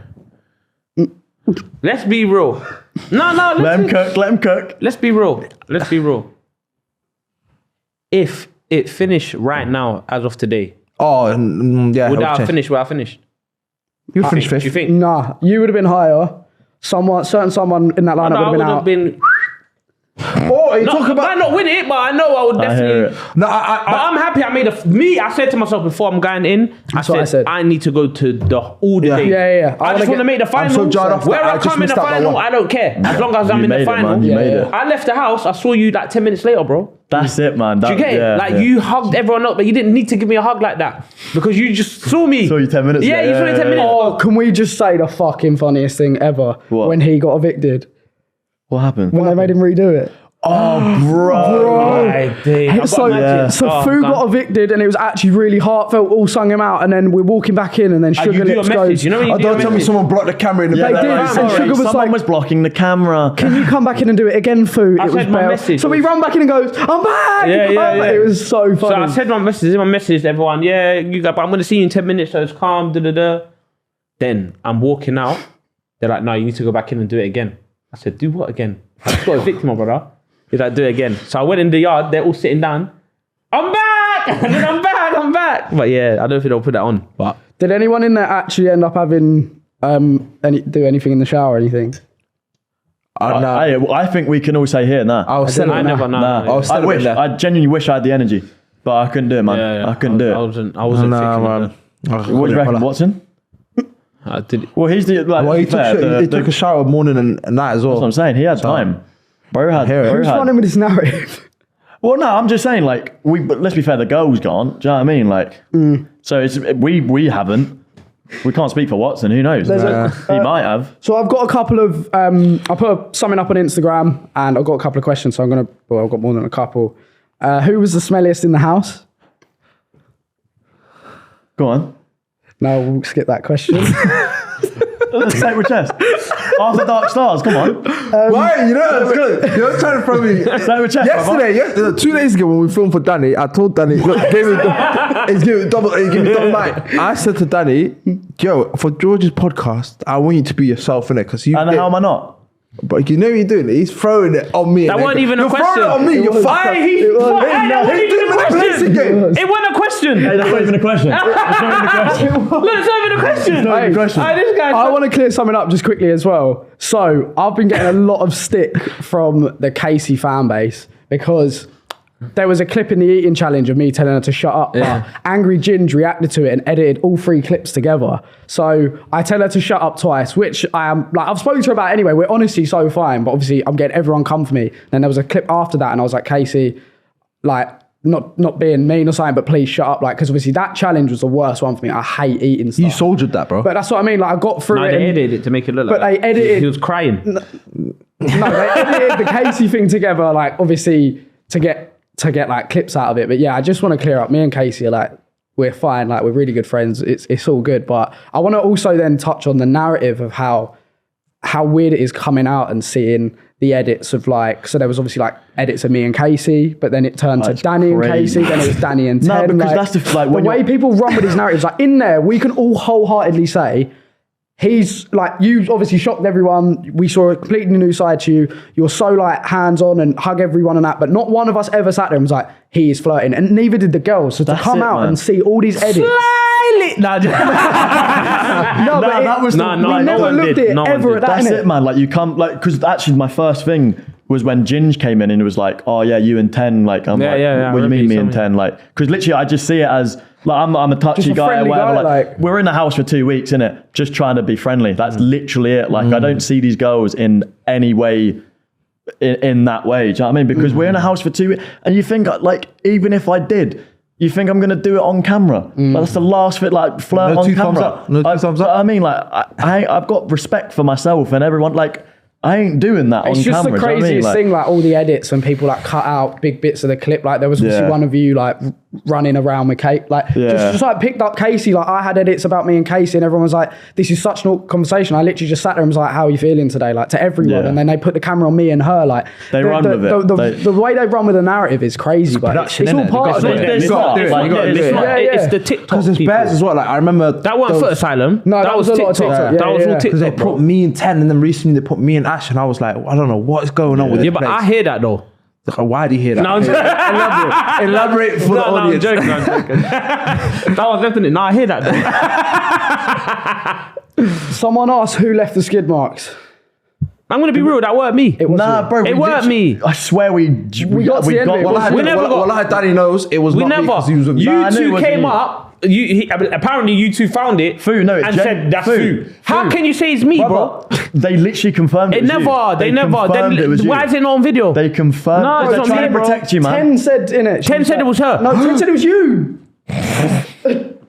Let's be real. No, Let him cook. Let's be real. If it finished right now, as of today, Oh, yeah. would I have finished where I finished? You finished Do you fifth. think? nah, you would have been higher. Someone in that lineup No, I would would have have been out. been. Oh, you talk I about. might not win it, but I know I would I hear definitely. it. No, But I'm happy I made I said to myself before I'm going in, what I said. I need to go to all the Yeah. days. Yeah. I just want to make the final. so jarred off that Where I I just come in the missed out by final, one. I don't care. As long as I'm You in the made it, final. man. You made it. I left the house. I saw you like 10 minutes later, bro. That's it, man. Do you get it? Like you hugged everyone up, but you didn't need to give me a hug like that because you just saw me. Saw you 10 minutes Yeah, ago. you saw me 10 minutes. Oh, can we just say the fucking funniest thing ever? What? When he got evicted. What happened? When they made him redo it. Oh, bro. Right, dude. I've got So, magic. so Oh, Fu God. got evicted and it was actually really heartfelt, all sung him out, and then we're walking back in and then You Sugar do a Lips message. goes, You know when you Oh, do a don't tell me message? someone blocked the camera in the They middle. did. Like, And Sorry, Sugar was someone like, was blocking the camera. can you come back in and do it again, Fu? It was said my bare. message. So we run back in and goes, I'm back! Yeah, I'm yeah, back. yeah. It was so So funny. I said my message to everyone, yeah, you got, but I'm going to see you in 10 minutes, so it's calm, da-da-da. Then I'm walking out. They're like, no, you need to go back in and do it again. I said, do what again? I just got evicted, my brother. He's like, do it again. So I went in the yard, they're all sitting down. I'm back! And then I'm back. But yeah, I don't think they'll put that on. But Did anyone in there actually end up having do anything in the shower or anything? I think we can all say here, nah. I was telling I him never know. Nah. I was I telling him that. I genuinely wish I had the energy, but I couldn't do it, man. yeah, I couldn't do it. I wasn't Nah, thinking man. What do you reckon, Watson? I did. Well, he's the like. Well, to he be fair, took, he took a shower morning and night as well. That's what I'm saying. He had time. Bro had. hear it. Bro Who's had. running with this narrative? Well, no, I'm just saying, like, but let's be fair, the girl's gone. Do you know what I mean? Like, so it's we haven't. We can't speak for Watson. Who knows? He might have. So I've got a couple of, I put something up on Instagram and I've got a couple of questions. So I've got more than a couple. Who was the smelliest in the house? Go on. No, we'll skip that question. Say it with chest. After Dark Stars, come on. Why? You know, it's good. You're trying to throw me. Say it with chest. Yesterday, 2 days ago when we filmed for Danny, I told Danny, look, give me double night. I said to Danny, yo, for George's podcast, I want you to be yourself in it because you. And how am I not? But you know what you're doing? He's throwing it on me. That wasn't even a You're question. throwing it on me. You're fucked up. That wasn't even a question. Game. It wasn't a question. Hey, that's not even a question. It's not even a question. Look, it's not even a question. Not even a question. Hey, this guy. I want to clear something up just quickly as well. So I've been getting a lot of stick from the Casey fan base because there was a clip in the eating challenge of me telling her to shut up. Yeah. But Angry Ginge reacted to it and edited all 3 clips together. So I tell her to shut up twice, which I am like I've spoken to her about anyway. We're honestly so fine, but obviously I'm getting everyone come for me. Then there was a clip after that, and I was like, Casey, like not being mean or something, but please shut up, like because obviously that challenge was the worst one for me. I hate eating stuff. You soldiered that, bro. But that's what I mean. Like I got through No, it. they and- edited it to make it look like But they that. edited- He was crying. No, they edited the Casey thing together, like obviously to get like clips out of it. But yeah, I just want to clear up. Me and Casey are like, we're fine. Like we're really good friends. It's all good. But I want to also then touch on the narrative of how weird it is coming out and seeing the edits of like, so there was obviously like edits of me and Casey, but then it turned to That's Danny crazy. and Casey, then it was Danny and No, Ted. because like, that's like when the way you're- people run with these narratives. Like in there, we can all wholeheartedly say, he's like, you obviously shocked everyone. We saw a completely new side to you. You're so like hands-on and hug everyone and that, but not one of us ever sat there and was like, he is flirting. And neither did the girls. So to That's come it, out man. and see all these edits. No, No, but that was No, the, no, we no never one looked did. at it No one ever did. at that, That's innit? it, man. Like you come, like, because actually my first thing was when Ginge came in and it was like, oh yeah, you and 10. Like I'm Yeah, like, yeah, yeah, I what do you remember mean you me told and me. 10? Like, because literally I just see it as like I'm a touchy Just a guy or friendly whatever. guy, Like, like- we're in the house for 2 weeks, innit? Just trying to be friendly. That's literally it. Like I don't see these girls in any way. In that way, do you know what I mean? Because we're in a house for 2 weeks, and you think like even if I did, you think I'm gonna do it on camera? Like, that's the last bit, like flirt No on two camera. thumbs up. No two thumbs up. I mean, like I've got respect for myself and everyone. Like I ain't doing that It's on just camera. the do you know what I mean? craziest Like, thing, like all the edits and people like cut out big bits of the clip. Like there was obviously Yeah. one of you like running around with Kate, like Yeah. just like picked up Casey. Like I had edits about me and Casey, and everyone was like, "This is such an awkward conversation." I literally just sat there and was like, "How are you feeling today?" Like to everyone, Yeah. and then they put the camera on me and her. Like They run with it. The way they run with the narrative is crazy, but production, it's all innit? part of Because it. there's You gotta do it. like, You gotta yeah, do it's it. like- Yeah, yeah. It's the TikTok Because there's people. bears as well. Like I remember That wasn't Foot Asylum. No, that was a lot of TikTok. TikTok. That Yeah, was yeah. all because they TikTok, bro. put me and 10, and then recently they put me and Ash, and I was like, I don't know what is going on with Yeah, this but I place. hear that though. Like, why do you hear that? No, I'm joking. Elaborate for the I'm audience. joking. I'm joking. That was definitely. No, I hear that though. Someone asked who left the skid marks. I'm gonna be real. That weren't me. It was Nah, you. bro. It we weren't literally- me. I swear we got to the end of it. We never got- Well, Danny knows it was We not me never. 'cause he was with me. You Nah, I knew it two wasn't came you. up. Apparently you two found it. Fu, no, and Jen- said that's Fu. Fu. How can you say it's me, bro? They literally confirmed it. It was never. you. They never. confirmed it was Why you. is it not on video? They confirmed. No, it's they're not trying me, to bro. protect you, man. 10 said in it. 10 said it was her. No, 10 said it was you.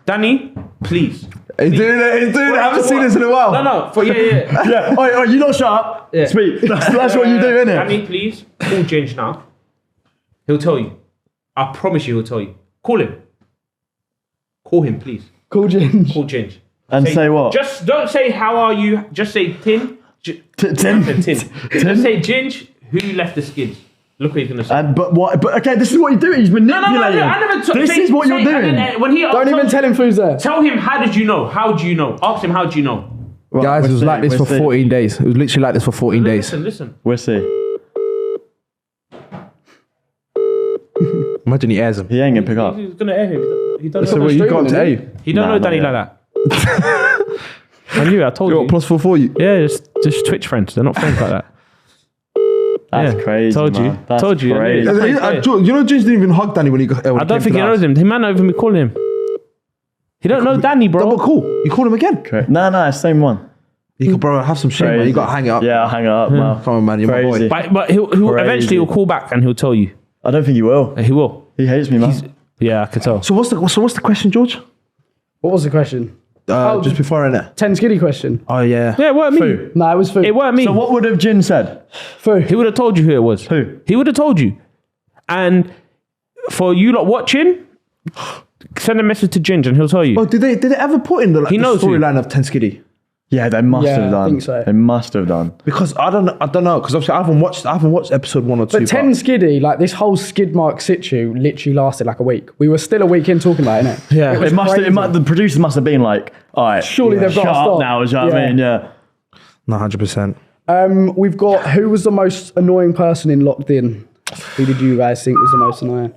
Danny, please. He's doing it. I haven't seen this in a while. No. Yeah. Yeah. Oh, you not shut up. Yeah. Speak. That's what you do, innit? Danny, please call Ginge now. He'll tell you. I promise you, he'll tell you. Call him. Call him, please. Call Ginge. Call Ginge. And say what? Just don't say how are you. Just say Tin. Tin. Tin. Just say Ginge. Who left the skids? Look what he's gonna say. But what? But okay, this is what you're doing. He's manipulating. I never This is what you're doing. When he Don't even tell him who's there. Tell him how did you know? How do you know? Ask him how do you know? Right, Guys, it we'll was see, like this we'll for see. 14 days. It was literally like this for 14 days. Listen. We'll see. Imagine he airs him. He ain't gonna pick up. He's gonna air him. He don't So know. what, you got him to streaming, air isn't you? He don't Nah, know not Danny yet. like that. I knew. I told You you. got plus 4 for you. Yeah, just Twitch friends. They're not friends like that. That's Yeah, crazy. told you. Man. That's Told you. Crazy. Yeah. You know, James didn't even hug Danny when he got. I don't think he knows him. He might not even be calling him. He don't know Danny, bro. Double cool. You call him again. Okay. No, same one. You could, bro, have some shame, man. Crazy. You got to hang it up. Yeah, I'll hang it up, man. Come on, man. You're my Crazy. boy. But he'll Crazy. eventually he'll call back and he'll tell you. I don't think he will. He will. He hates me, man. Yeah, I can tell. So what's the question, George? What was the question? Just before in it. 10 skiddy question. Oh yeah. Yeah, it weren't me. Fu. No, it was food. It weren't me. So what would have Jin said? Food. He would have told you who it was. Who? He would have told you. And for you lot watching, send a message to Ginge and he'll tell you. Oh, did they ever put in the He knows who. storyline of 10 Skiddy? Yeah, they must Yeah, have I done. think so. They must have done. Because I don't know. Because obviously I haven't watched episode 1 or 2. But 10 skiddy, like this whole skid mark situ literally lasted like a week. We were still a week in talking about it, innit? Yeah. It was It must. crazy. The producers must have been like, all right, Surely they've got shut to up stop. now. Do you know what I Yeah. mean? Yeah. No, 100%. We've got who was the most annoying person in Locked In? Who did you guys think was the most annoying?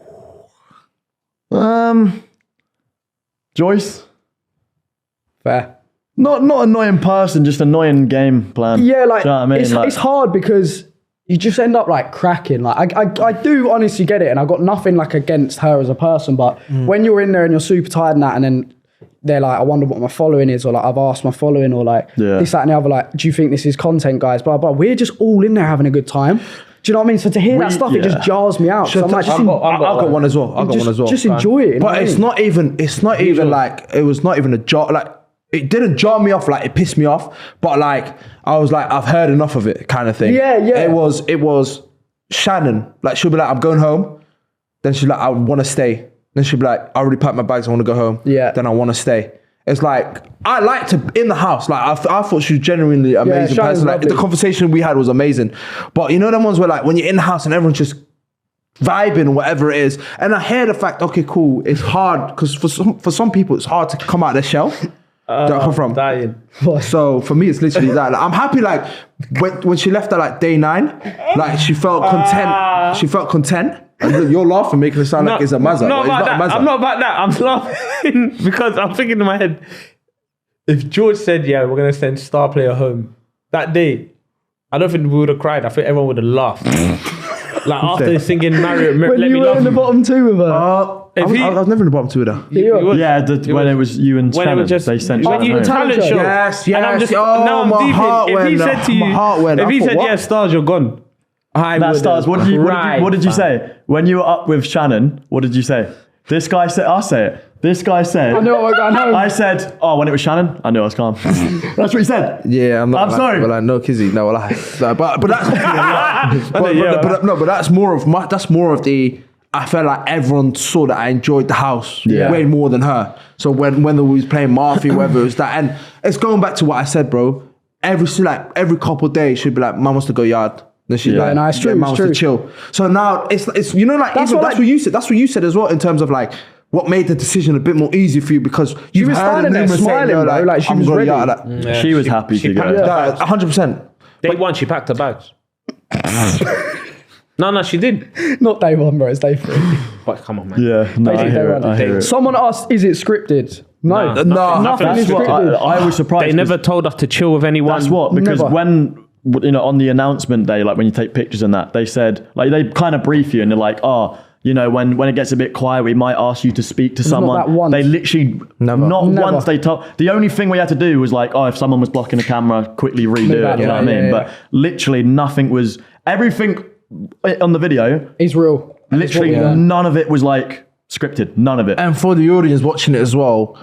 Joyce. Fair. Not annoying person, just annoying game plan. Yeah, like, Do you know what I mean? it's, Like- it's hard because you just end up like cracking. Like I do honestly get it, and I've got nothing like against her as a person, but when you're in there and you're super tired and that, and then they're like, I wonder what my following is, or like I've asked my following, or like Yeah. this, that, and the other. Like, do you think this is content, guys? Blah blah. We're just all in there having a good time. Do you know what I mean? So to hear that stuff, it just jars me out. So I'm like, just I've got one as well. I've got one as well. just enjoy it. you know what But I it's mean? not even like, it was not even a jar. Like, it didn't jar me off. Like, it pissed me off. But like, I was like, I've heard enough of it, kind of thing. Yeah. It was Shannon. Like, she'll be like, I'm going home. Then she's like, I want to stay. Then she'll be like, I already packed my bags. I want to go home. Yeah. Then I want to stay. It's like, I like to in the house. Like, I thought she was genuinely amazing Shannon's person. Like, lovely. the conversation we had was amazing. But you know them ones where like when you're in the house and everyone's just vibing or whatever it is, and I hear the fact, okay, cool, it's hard because for some people it's hard to come out of their shell. Where I come from. Dying. So for me, it's literally that. Like, I'm happy. Like when she left at like day 9, like she felt content. She felt content. And you're laughing, making it sound like it's a mazza. Not but it's about not that. a mazza. I'm not about that. I'm laughing because I'm thinking in my head, if George said, yeah, we're going to send star player home that day, I don't think we would have cried. I think everyone would have laughed. Like after singing Mario, when let you me were laugh. in the bottom 2 with her. If he- I was never in the bottom 2 with her. You were. Yeah, when it was you and when it Shannon, was just they sent when Shannon you home. talent show. Yes, And I'm yes. just, Oh, now I'm my deep heart in. If he went, said to you, my heart went. if I he thought, said, what? yeah, stars, you're gone. I That would stars. have What did you cried, say when you were up with Shannon? What did you say? This guy said. I'll say it. This guy said. I know. I said, oh, when it was Shannon, I knew I was calm. That's what he said. Yeah, I'm not. I'm sorry. But like, no, Kizzy, no, like, but that's. but that's more of the. I felt like everyone saw that I enjoyed the house way more than her. So when we was playing Mafia, whether it was that, and it's going back to what I said, bro. Every couple of days, she'd be like, "Mum wants to go yard." Then she's like, no, it's true, "Mum it's wants to true. chill." So now it's you know like that's what you said. That's what you said as well in terms of like. What made the decision a bit more easy for you because you've was heard standing there numerous saying, smiling, bro, like she I'm was going ready. yard, like, Yeah, She was happy to packed go. her that, bags. 100%. Day 1, she packed her bags. No, she did. Not day 1, bro. It's day 3. But come on, man. Yeah, no, I Basically, hear they it. run I hear it. Someone asked, is it scripted? No. No, No, nothing That's is what scripted. I was surprised. They never told us to chill with anyone. That's what because Never. when on the announcement day, like when you take pictures and that, they said, like, they kind of brief you and they're like, oh, when it gets a bit quiet, we might ask you to speak to someone. Not that once. They literally, Never. not once they told. The only thing we had to do was like, oh, if someone was blocking the camera, quickly redo it. You know what I mean? But literally nothing was, everything on the video It's real. literally none of it was like scripted. None of it. And for the audience watching it as well,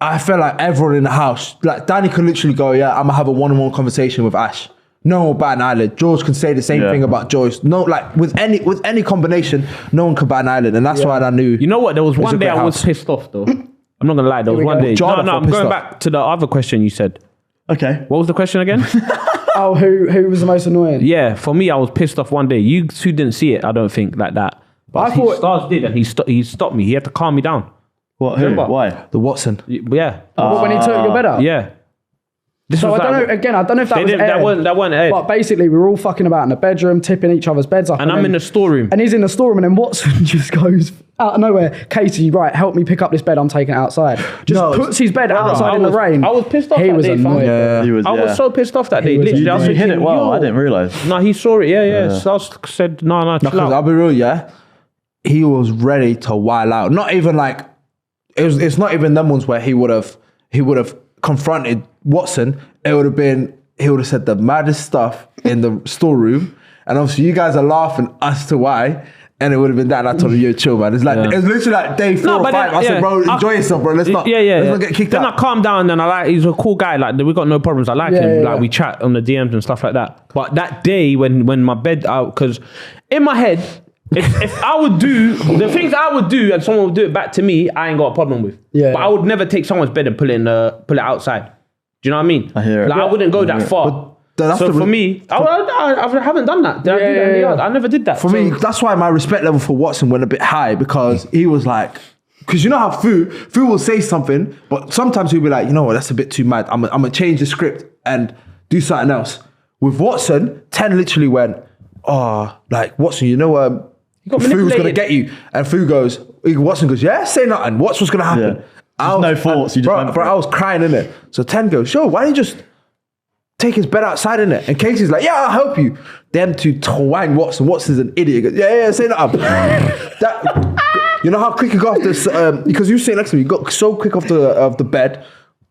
I felt like everyone in the house, like Danny could literally go, yeah, I'm gonna have a one-on-one conversation with Ash. No one bat an eyelid. George can say the same thing about Joyce. No, like with any combination, no one could bat an eyelid, and that's why I knew. You know what? There was one day I was pissed off though. I'm not gonna lie. There was one day. No, I'm going back to the other question you said. Okay. What was the question again? Oh, who was the most annoying? Yeah, for me, I was pissed off one day. You two didn't see it, I don't think, like that. But I thought Stars did, and he stopped me. He had to calm me down. What? Who? Remember? Why? The Watson. Yeah. when he took your bed out. Yeah. This So was I don't know. Again, I don't know if that was aired, that wasn't aired. but basically we were all fucking about in the bedroom, tipping each other's beds up. And I'm in the storeroom. And he's in the storeroom, and then Watson just goes out of nowhere. Casey, right, help me pick up this bed. I'm taking it outside. Just puts his bed outside in the rain. I was pissed off. He that was day, fam. annoyed. Yeah. He was, I was so pissed off that day. was Literally, I was You hit thinking, it well. yo. I didn't realise. No, he saw it. Yeah. Stars said, no, chill Because I'll out. be real, yeah. He was ready to wild out. Not even like it's not even them ones where he would have confronted Watson. He would have said the maddest stuff in the storeroom, and obviously you guys are laughing as to why. And it would have been that, and I told him, yo, chill, man. It's like it's literally like day 4 or 5. I said, bro, enjoy yourself, bro. Let's not get kicked then out. I calm down, and he's a cool guy. Like, we got no problems. I like him. Yeah. Like, we chat on the DMs and stuff like that. But that day when my bed out, because in my head, if I would do the things I would do and someone would do it back to me, I ain't got a problem with. Yeah. But I would never take someone's bed and pull it outside. Do you know what I mean? I hear it. Like, I wouldn't go that far. that's So the for me, I haven't done that. Did I do that in the yard? I never did that. For me, that's why my respect level for Watson went a bit high, because he was like, because you know how Fu will say something, but sometimes he'll be like, you know what, that's a bit too mad. I'm gonna change the script and do something else. With Watson, 10 literally went, like, Watson, you know, Fu's gonna manipulated. get you. And Watson goes, yeah, say nothing. Watch what's gonna happen. Yeah. No thoughts. You just went for it. I was crying in it. So 10 goes, sure, why don't you just take his bed outside in it? And Casey's like, yeah, I'll help you. Them two twang Watson. Watson's an idiot. He goes, yeah, say nothing. You know how quick he got off this, because you were sitting next to me, he got so quick off the bed,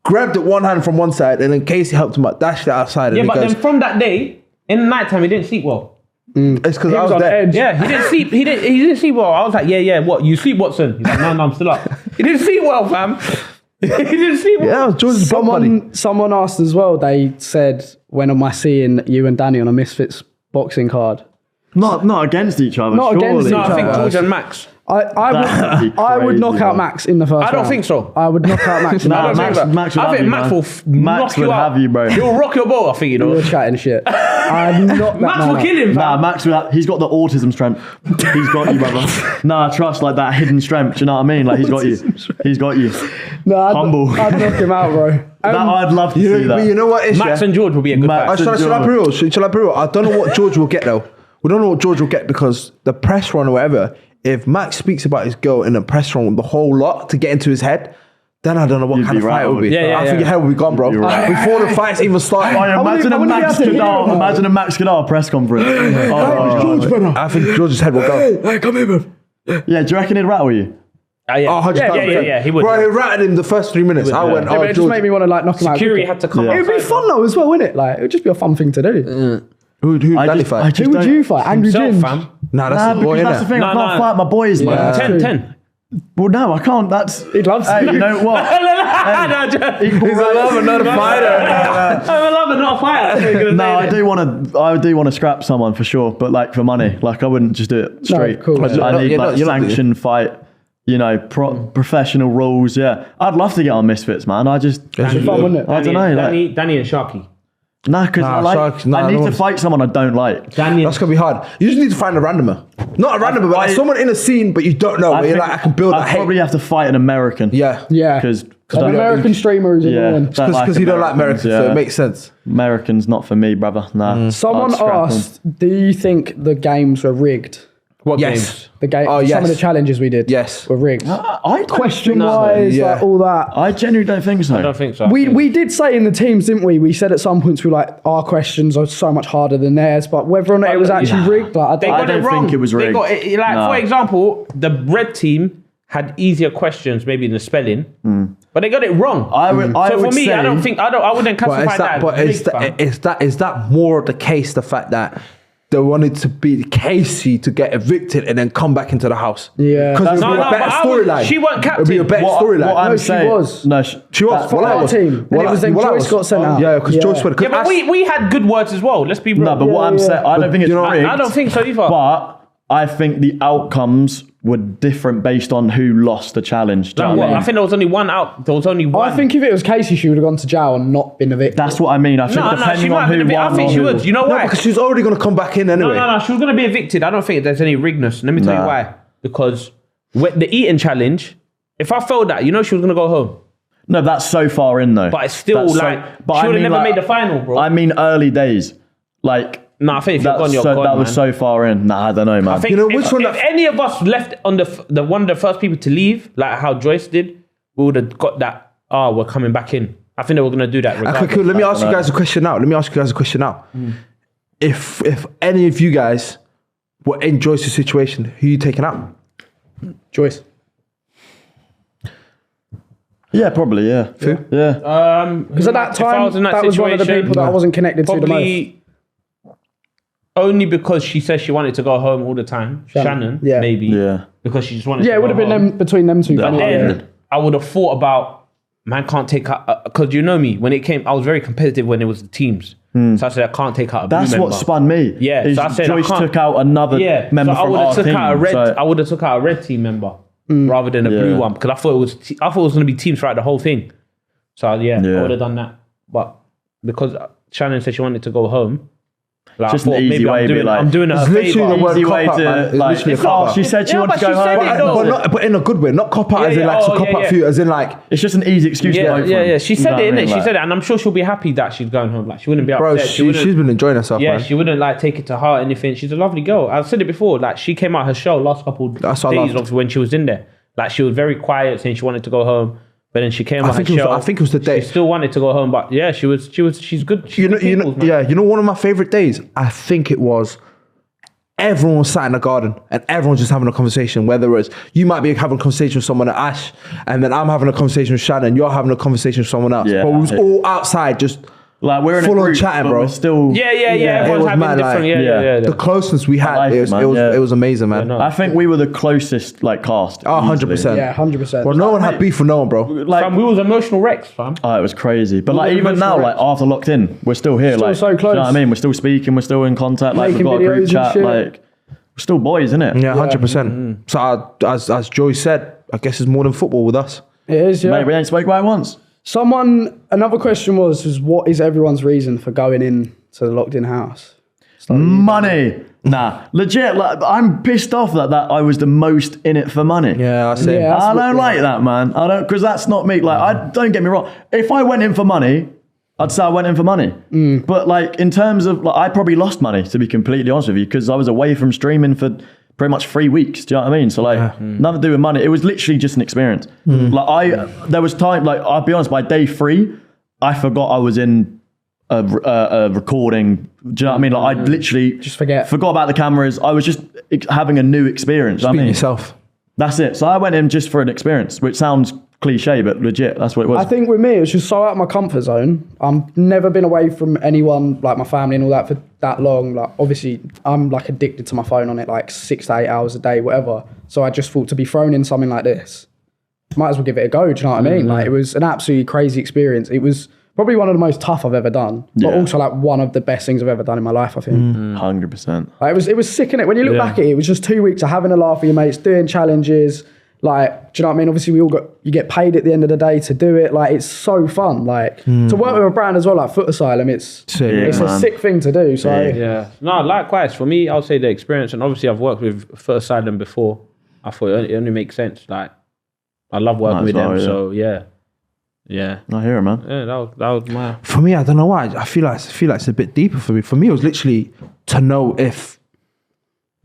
grabbed it one hand from one side, and then Casey helped him out, dashed it outside. Yeah, and but he goes, then from that day, in the nighttime, he didn't sleep well. it's because I was on the there. edge. Yeah, he didn't sleep. He didn't sleep well. I was like, yeah. What? You sleep, Watson? He's like, no, I'm still up. He didn't sleep well, fam. He didn't sleep well. Yeah, it was George's bum buddy. Someone asked as well. They said, when am I seeing you and Danny on a Misfits boxing card? Not against each other. Not surely. against No, each I think other. George and Max. I would knock out Max in the first round. I don't think so. I would knock out Max in the Nah, first round. Max would I have think you, Max man. will Max knock you would out. have you, bro. He'll rock your boat, I think, you know. You're chatting shit. I'd knock that Max man will out. kill him, Nah, fam. Max would have, he's got the autism strength. He's got you, brother. Nah, trust, like that hidden strength. Do you know what I mean? Like, he's got you. He's got you. No, Humble. I'd knock him out, bro. I'd love to see that. You know what is Max and George will be a good Max fight. Shall I be real? Shall I be real? I don't know what George will get though. We don't know what George will get, because the press run or whatever, if Max speaks about his girl in a press run with the whole lot to get into his head, then I don't know what You'd kind be of fight right, it will be. yeah, I think yeah. your head will be gone, bro. You're right. Before the fights even started. Imagine a Max Khadar. Imagine a Max Khadar press conference. I think George's head will go. Hey, come here, man. Yeah, do you reckon he'd rattle you? Yeah. Oh, 100%. Yeah, he would. Bro, he ratted him the first 3 minutes. I went, Yeah, but it just George. made me want to like knock him out. Security had to come It would be outside. fun though as well, wouldn't it? Like, it would just be a fun thing to do. Who'd Danny fight? Who would you fight? Angry Himself, Jim? fam. Nah, that's Nah, the boy, because that's the innit? thing. I No, can't no. fight my boys, man. Yeah. 10. Well, no, I can't. That's He'd love to. Hey, you know what? He's He's a lover, not a fighter. I'm a lover, not a fighter. No, I do want to scrap someone for sure, but like for money, like I wouldn't just do it straight. of course. I need You're like not doing it. sanctioned fight, you know, professional rules. Yeah, I'd love to get on Misfits, man. I just, It'd be fun, wouldn't it? I don't know, like, Danny and Sharky. because Sharks, nah, I need no to one's- fight someone I don't like. Danny. That's going to be hard. You just need to find a randomer. Not a randomer, but like someone in a scene, but you don't know. Where you're like, I can build I'd that hate. probably have to fight an American. Yeah. Yeah. because An American streamer who's annoying. Because you don't like Americans, so it makes sense. Americans not for me, brother. Nah. Someone I'd scrap 'em. asked, do you think the games were rigged? What Yes. games? The game, Oh, some yes. of the challenges we did Yes. were rigged. I don't Question think so. wise, yeah. like all that. I genuinely don't think so. I don't think so. We did say in the teams, didn't we? We said at some points we were like, our questions are so much harder than theirs, but whether or not it was actually rigged, like, They I got don't it wrong. think it was They rigged. got it, like, No. for example, the red team had easier questions, maybe in the spelling, but they got it wrong. I would so for me, say, I wouldn't classify that. But as rigged, fam. is that more the case? The fact that they wanted to be Casey to get evicted and then come back into the house. Yeah. Because it No, would be no, a better but I was- storyline. she wasn't It would be a captain. better what storyline. I'm No, she saying, was. No, She was. for our team. And it was then Joyce got sent out. Yeah, because Yeah. Joyce went. Yeah, but we had good words as well. Let's be real. No, but what I'm saying, I don't think it's you know, rigged. I don't think so either. But I think the outcomes were different based on who lost the challenge. Do you know Like, what I what? mean? I think there was only one out. There was only one. I think if it was Casey, she would have gone to jail and not been evicted. That's what I mean. I think no, she depending might on have been who a bit. won I think or she who- would. You know No, why? because she's already going to come back in anyway. No. She was going to be evicted. I don't think there's any rigness. Let me tell you Nah. why. Because with the eating challenge, if I failed that, she was going to go home. No, that's so far in though. But it's still That's like, she would have never made the final, bro. I mean, early days. Like, No, I think if you're that's gone, you're so, gone, that was man. so far in. Nah, I don't know, man. I think You know, if, which one if that- any of us left on the one of the first people to leave, like how Joyce did, we would have got that. Oh, we're coming back in. I think they were gonna do that. Okay, Regardless. cool. Let me ask you guys a question now. If any of you guys were in Joyce's situation, who you taking out? Joyce. Yeah, probably, yeah. Who? Yeah. Because at that if I time, was in that was one of the situation, people that I wasn't connected to the most. Probably only because she said she wanted to go home all the time. Shannon, Yeah. maybe. Yeah. Because she just wanted to Yeah, it would go have been home. them between them two. But for me, then yeah. I would have thought about, man, can't take out, because you know me, when it came, I was very competitive when it was the teams. So I said, I can't take out a blue That's what member. spun me. Yeah, is so I said, I Joyce can't- took out another Yeah, member so I from would our have took team. out a red. so- I would have took out a red team member rather than a blue Yeah. one because I thought it was. I thought it was going to be teams throughout the whole thing. So yeah, Yeah. I would have done that. But because Shannon said she wanted to go home, like, Just I thought an easy maybe way, be like, I'm doing her a It's literally favor. the word Easy way cop out, man. to, It's like, literally a if, cop out. she said she Yeah, wanted but to go she said home. it, though. But in a good way, not cop out as in Yeah, like oh, to cop yeah, out yeah. for you, as in like, It's just an easy excuse to go Yeah, home. yeah. She You know said what it, I innit? mean? She Like- said it, and I'm sure she'll be happy that she's going home. Like she wouldn't be bro, upset. she's wouldn't- been enjoying herself, Yeah, man. she wouldn't like take it to heart or anything. She's a lovely girl. I said it before. Like she came out her shell last couple That's what I days loved. of when she was in there. Like she was very quiet, saying she wanted to go home. But then she came out her think it was- shell. I think it was the day. She still wanted to go home, but yeah, she's good. She's You know, good peoples, man. yeah. You know, one of my favorite days. I think it was. Everyone was sat in the garden and everyone's just having a conversation. Whether it's you might be having a conversation with someone at Ash, and then I'm having a conversation with Shannon. You're having a conversation with someone else. Yeah. But we was all outside, just Like we're in full a on group, chatting, but bro. we're still. Yeah. It Everyone's was having mad, different. like, Yeah. the closeness we had. like It it, was, man, it was, yeah. it was amazing, man. no. I think we were the closest like cast. Oh, 100%. easily. Yeah, 100%. Well, no one had beef with no one, bro. Like, Fam, we was emotional wrecks, fam. oh, it was crazy. But We like were even emotional now, like wrecks. after locked in, we're still here. Still like, so do you know what I close. mean? We're still speaking. We're still in contact. Like Making we've got a videos group and chat. shit. Like we're still boys, innit? Yeah, 100%. So, as Joey said, I guess it's more than football with us. It is, yeah. Mate, we ain't spoke about it once. Another question was what is everyone's reason for going in to the locked in house? Money. Nah, legit. Like I'm pissed off that I was the most in it for money. Yeah, I say. Yeah. I That's don't what- like that, man. I don't, because that's not me. Like, I don't get me wrong. If I went in for money, I'd say I went in for money. But like, in terms of, like, I probably lost money, to be completely honest with you, because I was away from streaming for pretty much 3 weeks. Do you know what I mean? So like, nothing to do with money. It was literally just an experience. Like there was time. Like, I'll be honest. By day 3, I forgot I was in a recording. Do you know what I mean? Like, I literally Just forgot about the cameras. I was just having a new experience. Do you know what I Being mean? yourself. That's it. So I went in just for an experience, which sounds cliche, but legit, that's what it was. I think with me, it was just so out of my comfort zone. I've never been away from anyone, like my family and all that, for that long. Like, obviously, I'm like addicted to my phone on it, like 6 to 8 hours a day, whatever. So I just thought to be thrown in something like this, might as well give it a go. Do you know what I mean? Like, it was an absolutely crazy experience. It was probably one of the most tough I've ever done, but Yeah. also like one of the best things I've ever done in my life, I think. 100%. Like, it was sick, innit? When you look Yeah. back at it, it was just 2 weeks of having a laugh with your mates, doing challenges. Like, do you know what I mean? Obviously, you get paid at the end of the day to do it. Like, it's so fun. Like, to work with a brand as well, like Foot Asylum, it's Sick. a man. sick thing to do. So, Yeah. No, likewise. For me, I'll say the experience, and obviously I've worked with First Asylum before. I thought it only makes sense. Like, I love working Might with as well, them. yeah. So yeah. I hear it, man. Yeah, that was my. For me, I don't know why. I feel like it's a bit deeper for me. For me, it was literally to know if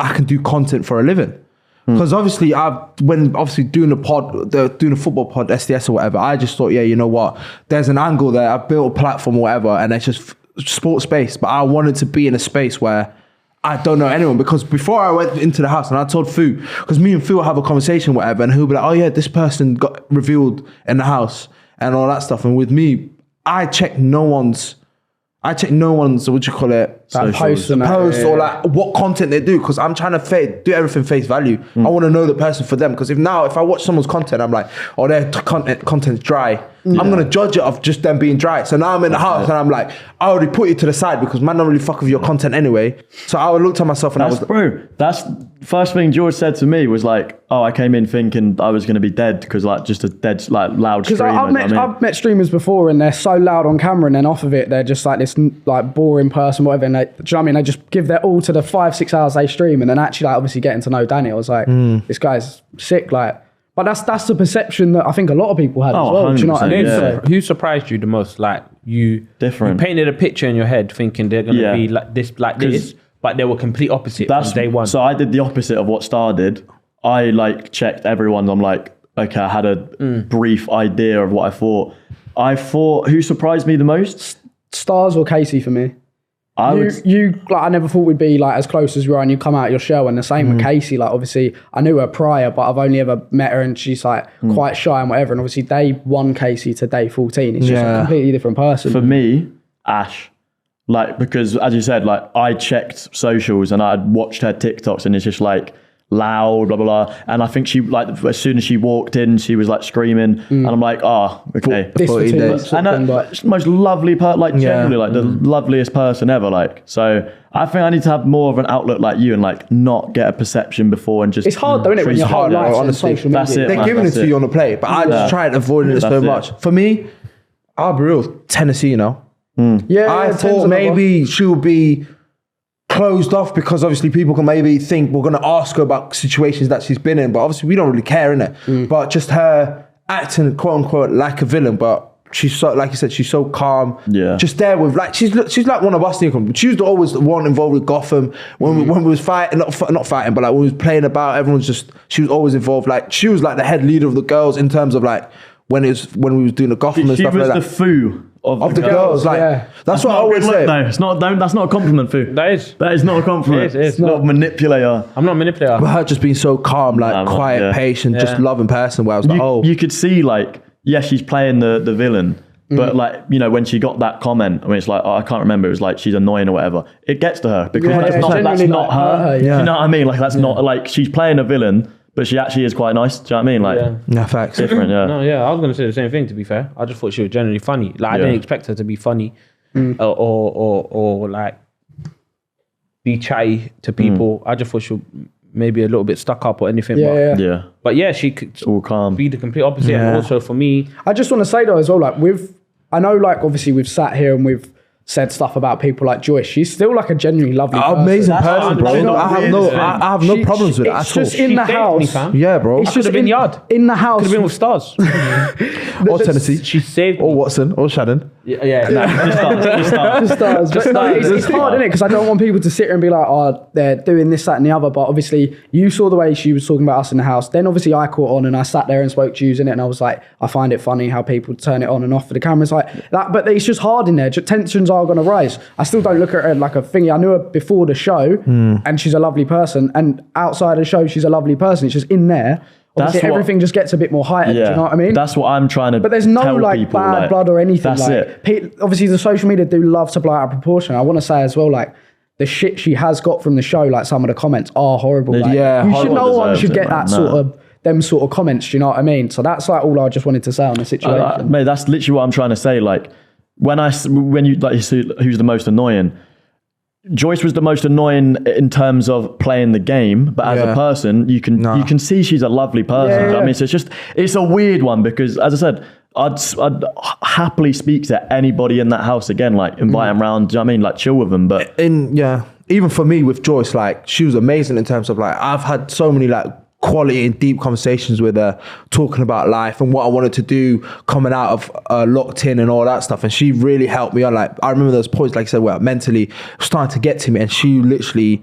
I can do content for a living. Because obviously, when doing a football pod, SDS or whatever, I just thought, yeah, you know what? There's an angle there. I've built a platform or whatever, and it's just sports space. But I wanted to be in a space where I don't know anyone. Because before I went into the house, and I told Fu, because me and Fu will have a conversation, whatever, and he'll be like, oh yeah, this person got revealed in the house and all that stuff. And with me, I check no one's, what you call it? Like post Or like what content they do, because I'm trying to do everything face value. I want to know the person for them, because if I watch someone's content, I'm like, oh, their content's dry. I'm going to judge it off just them being dry. So now I'm in the house and I'm like, I already put you to the side because man don't really fuck with your content anyway. So I would look at myself and that's first thing George said to me was like, oh, I came in thinking I was going to be dead because like just a dead like loud streamer. Because I've met streamers before and they're so loud on camera, and then off of it they're just like this like boring person, whatever. And do you know what I mean? They just give their all to the 5-6 hours they stream, and then actually like obviously getting to know Danny, I was like, this guy's sick, like. But that's the perception that I think a lot of people had as well. Do you know what I mean? Yeah. So, who surprised you the most? Like you painted a picture in your head thinking they're gonna be like this, but they were complete opposite from day one. So I did the opposite of what Star did. I like checked everyone's. I'm like, okay, I had a brief idea of what I thought. Who surprised me the most? Stars or Casey for me. I never thought we'd be like as close as we are, and you come out of your shell. And the same with Casey. Like obviously, I knew her prior, but I've only ever met her, and she's like quite shy and whatever. And obviously, day 1 Casey to day 14, it's just a completely different person. For me, Ash, like because as you said, like I checked socials and I'd watched her TikToks, and it's just like loud, blah, blah, blah. And I think she, like, as soon as she walked in, she was like screaming. And I'm like, okay. And most lovely person, like, generally, like, the loveliest person ever. Like, so I think I need to have more of an outlook like you and, like, not get a perception before and just. It's hard, though, isn't it, when your whole life's on social media? That's it. They're giving it to you on the plate, but I just tried avoiding it so much. For me, I'll be real, Tennessee, you know? I thought maybe she'll be closed off because obviously people can maybe think we're going to ask her about situations that she's been in, but obviously we don't really care, innit? But just her acting, quote unquote, like a villain, but she's so, like you said, she's so calm. Yeah. Just there with, like, she's like one of us. She was always the one involved with Gotham. When we was fighting, not fighting, but like when we was playing about, she was always involved. Like, she was like the head leader of the girls in terms of like, when we was doing the Gotham and stuff like that. She was the foo of the girls. Like, that's what I always say. No, it's not. That's not a compliment, Foo. That is not a compliment. It's not manipulator. I'm not a manipulator. But her just being so calm, like quiet, patient, just loving person. Where I was like, you could see like, she's playing the villain. But like, you know, when she got that comment, I mean, it's like, I can't remember. It was like, she's annoying or whatever. It gets to her because that's not her. You know what I mean? Like, that's not like, she's playing a villain, but she actually is quite nice. Do you know what I mean? Like, no facts. Different, No, I was going to say the same thing, to be fair. I just thought she was generally funny. Like, I didn't expect her to be funny or like be chatty to people. I just thought she was maybe a little bit stuck up or anything. But yeah, she could all calm. Be the complete opposite. And also for me, I just want to say though as well, like I know like obviously we've sat here and we've said stuff about people like Joyce. She's still like a genuinely lovely person. Amazing person, bro. I have no problems with it at all. Just in the house. Yeah, bro. It's just in yard. In the house. Could have been with Stars. Or Tennessee. She saved me. Or Watson. Or Shannon. Just Stars. But no, it's hard, isn't it? Because I don't want people to sit here and be like, oh, they're doing this, that and the other. But obviously you saw the way she was talking about us in the house. Then obviously I caught on and I sat there and spoke to you in it, and I was like, I find it funny how people turn it on and off for the cameras like that. But it's just hard in there. Tensions are going to rise. I still don't look at her like a thingy. I knew her before the show and she's a lovely person, and outside of the show she's a lovely person. It's just in there, obviously everything just gets a bit more heightened. Do you know what I mean? That's what I'm trying to But there's no tell like people, bad blood or anything. That's like, it. Obviously the social media do love to blow out of proportion. I want to say as well, like, the shit she has got from the show, like some of the comments are horrible. Like, no one should get that them sort of comments. Do you know what I mean? So that's like all I just wanted to say on the situation. Mate, that's literally what I'm trying to say. Like, when you like, who's the most annoying? Joyce was the most annoying in terms of playing the game, but as a person, you can see she's a lovely person. I mean, so it's a weird one because, as I said, I'd happily speak to anybody in that house again, like invite them round. Do you know what I mean? Like chill with them. But even for me with Joyce, like she was amazing in terms of like I've had so many like quality and deep conversations with her, talking about life and what I wanted to do coming out of locked in and all that stuff. And she really helped me on. Like I remember those points, like I said, where mentally starting to get to me, and she literally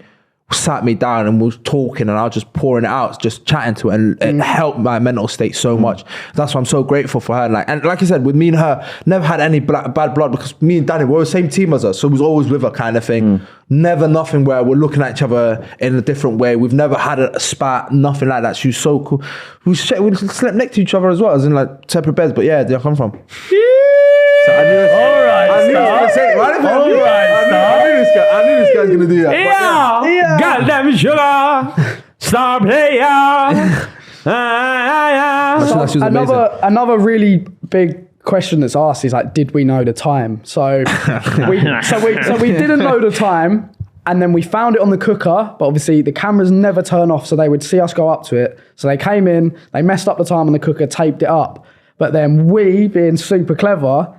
sat me down and was talking, and I was just pouring it out, just chatting to her, and it helped my mental state so much. That's why I'm so grateful for her. And like I said, with me and her, never had any bad blood, because me and Danny were the same team as her, so it was always with her kind of thing. Never nothing where we're looking at each other in a different way. We've never had a spat, nothing like that. She was so cool. We slept next to each other as well, as in like separate beds. But yeah, where I come from. So I knew I knew this guy's gonna do that. Yeah. Goddamn sugar. Star player. Another really big question that's asked is like, did we know the time? So we didn't know the time, and then we found it on the cooker, but obviously the cameras never turn off, so they would see us go up to it. So they came in, they messed up the time on the cooker, taped it up. But then we, being super clever,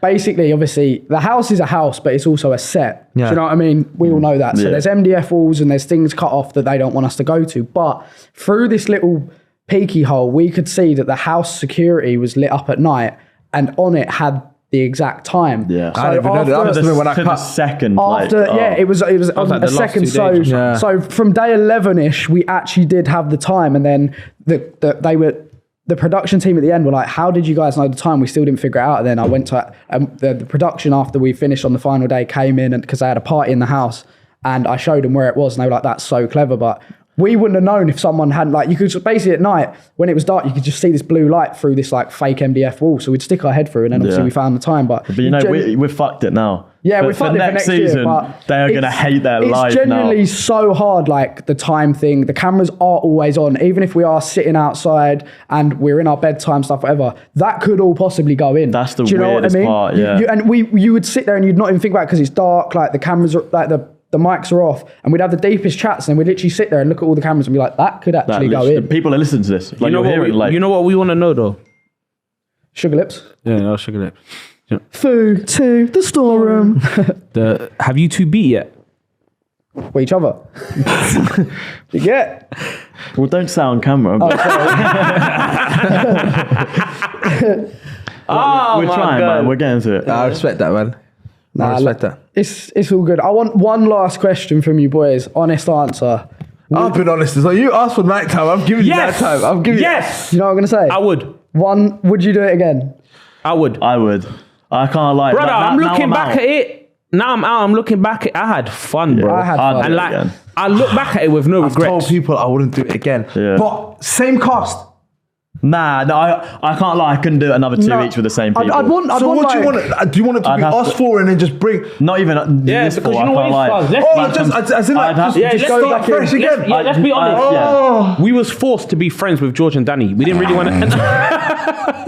basically, obviously, the house is a house, but it's also a set. Yeah. Do you know what I mean? We all know that. So there's MDF walls and there's things cut off that they don't want us to go to. But through this little peeky hole, we could see that the house security was lit up at night, and on it had the exact time. Yeah. So I didn't even know that. I must have been when I to the cut. second. after, it was like on the a last second. 2 So, days. Yeah. so from day 11ish, we actually did have the time, and then the production team at the end were like, "How did you guys know the time?" We still didn't figure it out. And then I went to the production after we finished on the final day, came in, and because they had a party in the house, and I showed them where it was, and they were like, "That's so clever." But we wouldn't have known if someone hadn't, like, you could just, basically at night when it was dark, you could just see this blue light through this like fake MDF wall. So we'd stick our head through, and then obviously we found the time. But you know, we're fucked it now. Yeah, But we fucked it for next season, year, but they are going to hate their life now. It's genuinely so hard, like the time thing. The cameras are always on, even if we are sitting outside and we're in our bedtime stuff, whatever. That could all possibly go in. That's the Do you know what I weirdest mean? part, yeah. You would sit there and you'd not even think about it because it's dark, like the cameras are, like the mics are off, and we'd have the deepest chats, and we'd literally sit there and look at all the cameras and be like, that could actually go in. People are listening to this. Like, You know what we want to know though? Sugar lips. Yeah, no, sugar lips. Food to the storeroom. Have you two beat yet? For each other. Yeah. Well, don't say on camera. But we're trying, man. We're getting to it. I respect that, man. I respect that. It's all good. I want one last question from you boys. Honest answer. I've been honest. So you asked for nighttime. I'm giving you nighttime. I'm giving Yes. You know what I'm going to say? I would. One, would you do it again? I would. I would. I can't lie. Brother, Like, I'm looking now back out. at it. Now I'm out. I'm looking back at I had fun, bro. I had fun. And like, I look back at it with no I've told regrets. people I wouldn't do it again. Yeah. But same cast. Nah, no, I can't lie. I couldn't do another two each with the same people. I'd want So what do you like- want? Do you want it to I'd be have us to- four and then just bring? Not even. Yeah, this because four, you know I what can't it lie. is, let's Oh, be- just as in like I'd have- Yeah, just let's start be- fresh let's- again. yeah, let's be honest. Yeah. We was forced to be friends with George and Danny. We didn't really want to.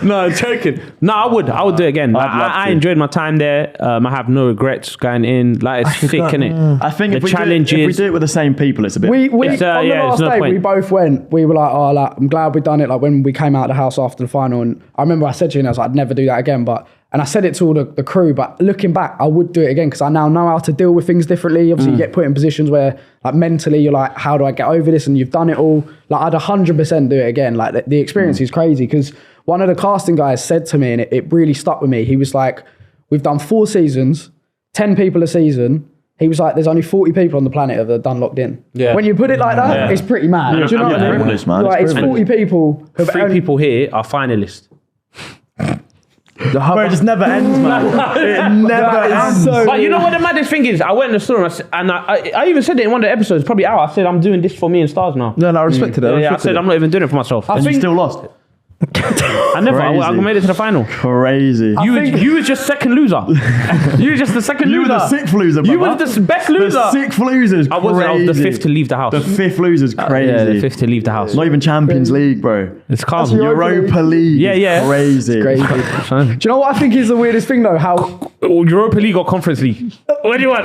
No, I'm joking. No, I would do it again. Like, I'd love I to. enjoyed my time there. I have no regrets going in. Like, it's thick, innit? I think The if we challenges. do it with the same people, it's a bit. We It's, on the yeah, last there's no day, point. we both went. We were like, oh, like, I'm glad we done it. Like when we came out of the house after the final, and I remember I said to you, and I was like, I'd never do that again. And I said it to all the crew, but looking back, I would do it again because I now know how to deal with things differently. Obviously, you get put in positions where, like, mentally, you're like, how do I get over this? And you've done it all. Like, I'd 100% do it again. Like, the experience is crazy because one of the casting guys said to me, and it really stuck with me. He was like, we've done 4 seasons, 10 people a season. He was like, there's only 40 people on the planet that are done locked in. Yeah. When you put it like that, Yeah. it's pretty mad. Do you know what I mean? privilege, man. Like, it's 40 people. who've 3 only- people here are finalists. Bro, it just never ends, man. It never ends. But you know what the maddest thing is? I went in the store and I even said it in one of the episodes, probably out. I said, I'm doing this for me and Stars now. No, I respected it. Yeah, I said, I'm not even doing it for myself. And you still lost. I never. I Crazy. made it to the final. Crazy. You was just second loser. You were just the second You were loser. the 6th loser, You brother. was the best loser. The 6th loser's crazy. I wasn't. I was the 5th to leave the house. The 5th loser's crazy. Yeah, the 5th to leave the house. Not even Champions League, bro. It's calm. That's your- Europa League. Yeah, yeah. Is crazy. Crazy. Do you know what I think is the weirdest thing though? How Europa League or Conference League? What do you want?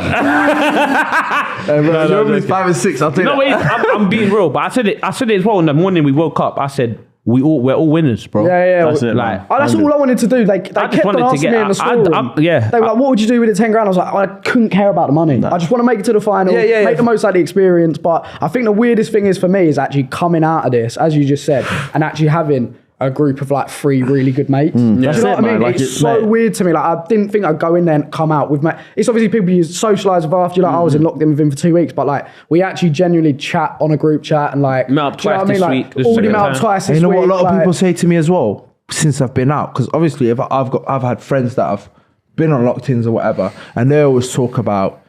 Normally 5 and 6. I'll take No, that. I'm being real, but I said it as well in the morning we woke up. I said we're all winners, bro. yeah. That's it, Like, man. Oh, that's all I wanted to do. They just kept on wanted to asking get me in the out. storeroom. yeah. They were like, what would you do with the 10 grand? I was like, I couldn't care about the money. I just want to make it to the final, make the most out of the experience. But I think the weirdest thing is for me is actually coming out of this, as you just said, and actually having a group of like 3 really good mates. Do you know That's what it, I mean? man. Like, it's it's so mate. weird to me. Like I didn't think I'd go in there and come out with it's obviously people you socialise with after. You're like, I was locked in with him for 2 weeks, but like we actually genuinely chat on a group chat and like Met up do you know twice what I mean? this Like, week. This is already the met up time. twice And this you know week. what a lot of like- people say to me as well since I've been out, because obviously if I've had friends that have been on locked-ins or whatever, and they always talk about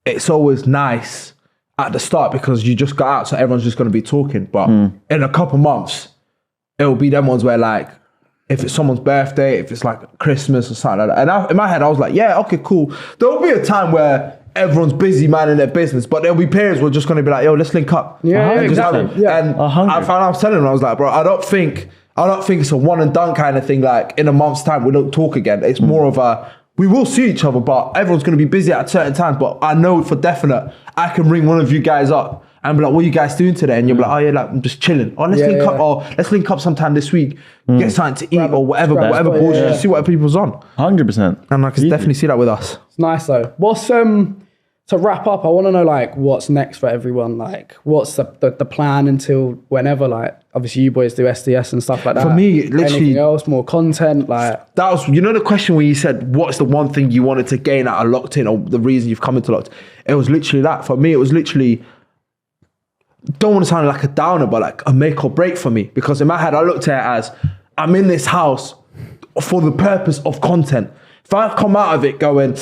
it's always nice at the start because you just got out, so everyone's just going to be talking. But in a couple months, it'll be them ones where like, if it's someone's birthday, if it's like Christmas or something like that. And in my head, I was like, yeah, okay, cool. There'll be a time where everyone's busy minding their business, but there'll be periods where we're just going to be like, yo, let's link up. Yeah, And just exactly. have it. Yeah. And 100. I was telling him, I was like, bro, I don't think it's a one and done kind of thing. Like in a month's time, we don't talk again. It's more of a, we will see each other, but everyone's going to be busy at certain times. But I know for definite, I can ring one of you guys up and be like, what are you guys doing today? And you'll be like, oh yeah, like I'm just chilling. Or let's link up, or let's link up sometime this week, get something to eat or whatever, grab a whatever spot, bullshit, yeah. just see what people's on. 100%. And I can definitely see that with us. It's nice though. What's to wrap up, I want to know like what's next for everyone. Like what's the plan until whenever? Like obviously you boys do SDS and stuff like that. For me, literally- anything else, more content, like That was, you know, the question where you said, what's the one thing you wanted to gain out of locked in, or the reason you've come into locked? It was literally that. For me, it was literally, don't want to sound like a downer, but like a make or break for me. Because in my head, I looked at it as, I'm in this house for the purpose of content. If I come out of it going,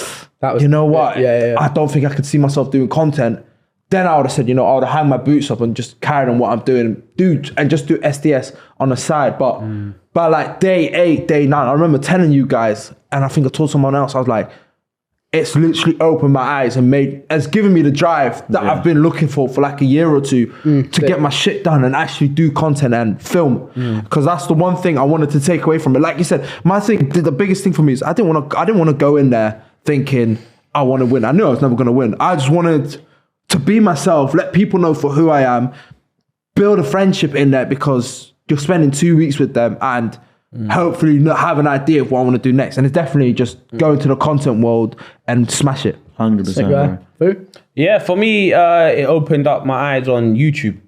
That was- you know what, yeah. I don't think I could see myself doing content, then I would have said, you know, I would have hang my boots up and just carry on what I'm doing, and just do SDS on the side. But by like day 8, day 9, I remember telling you guys, and I think I told someone else, I was like, it's literally opened my eyes and has given me the drive that I've been looking for like a year or two to get my shit done and actually do content and film. Because that's the one thing I wanted to take away from it. Like you said, the biggest thing for me is I didn't want to go in there thinking I want to win. I knew I was never going to win. I just wanted to be myself, let people know for who I am, build a friendship in there because you're spending 2 weeks with them and hopefully not have an idea of what I want to do next. And it's definitely just go into the content world and smash it. 100%. bro. Foo? Yeah, for me, it opened up my eyes on YouTube.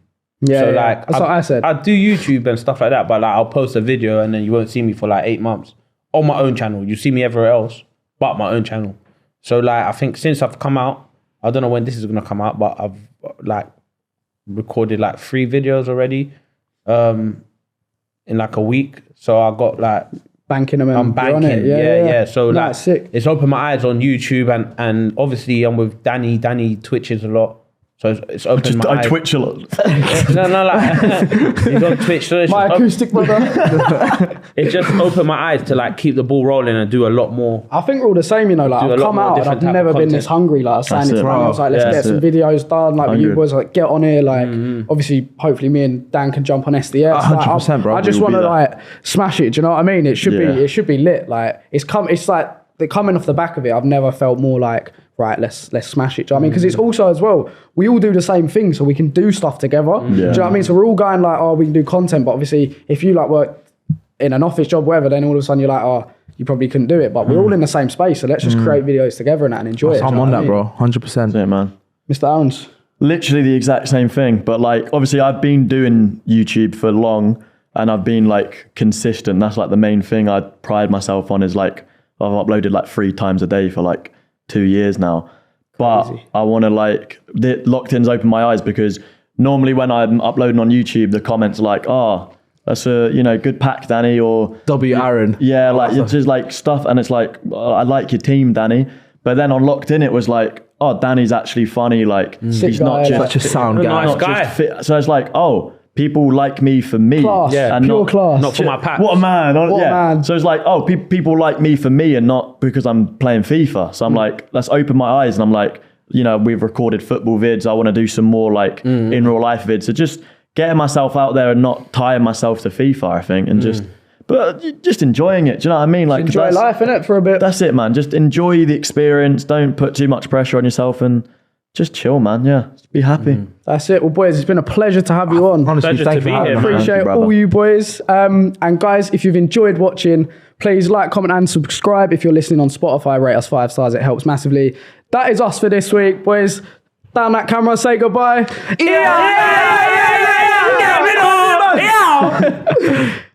Yeah, So yeah. like, That's what I said. I do YouTube and stuff like that, but like I'll post a video and then you won't see me for like 8 months on my own channel. You see me everywhere else but my own channel. So like, I think since I've come out, I don't know when this is gonna come out, but I've like recorded like 3 videos already, in like a week. So I got like, Banking them. I'm you're on banking. it. Yeah. So No, like, it's sick. it's opened my eyes on YouTube and obviously I'm with Danny. Danny twitches a lot. So it's opened my I eyes. twitch a lot. No, like he's on Twitch. So it's My just acoustic brother. it just opened my eyes to like keep the ball rolling and do a lot more. I think we're all the same, you know. Like Do a I've lot come more out and different I've type never of been this content. hungry. Like I was saying That's it it, to I was like, let's Yeah, get that's some it. videos done. Like with you 100. boys, like get on here. Like obviously, hopefully, me and Dan can jump on SDS. Like, 100%, bro. I just We will want to be like smash it. Do you know what I mean? It should Yeah. be. It should be lit. Like it's like they're coming off the back of it. I've never felt more like right. Let's smash it. Do you know what I mean? Because it's also as well. We all do the same thing, so we can do stuff together. Do you know what I mean? So we're all going like, oh, we can do content. But obviously, if you like work in an office job, whatever, then all of a sudden you're like, oh, you probably couldn't do it. But we're all in the same space, so let's just create videos together and enjoy it. do you I'm know on what I that, mean? bro. 100%. Yeah, man. Mr. Aaron's. Literally the exact same thing. But like, obviously I've been doing YouTube for long and I've been like consistent. That's like the main thing I pride myself on is like, I've uploaded like 3 times a day for like 2 years now. But I want to like, the locked-ins open my eyes because normally when I'm uploading on YouTube, the comments are like, oh, that's a, good pack, Danny, or W. Aaron. yeah, like it's just like stuff. And it's like, oh, I like your team, Danny. But then on Locked In, it was like, oh, Danny's actually funny. Like he's guy, not like- just Such a sound guy. Nice guy. fit. So it's like, oh, people like me for me. Class. Yeah. and Pure not, class. Not for my pack. What a man. What a man. So it's like, oh, people like me for me and not because I'm playing FIFA. So I'm like, let's open my eyes. And I'm like, we've recorded football vids. I want to do some more like in real life vids. So just getting myself out there and not tying myself to FIFA, I think. And just enjoying it. Do you know what I mean? Like Enjoy that's- life, innit, for a bit. That's it, man. Just enjoy the experience. Don't put too much pressure on yourself and just chill, man. Yeah. Just be happy. That's it. Well, boys, it's been a pleasure to have you on. Honestly, Pleasure thank to you be for having here, me. man. Appreciate Thank you, brother. all you boys. And guys, if you've enjoyed watching, please like, comment, and subscribe. If you're listening on Spotify, rate us 5 stars. It helps massively. That is us for this week, boys. Down that camera, say goodbye.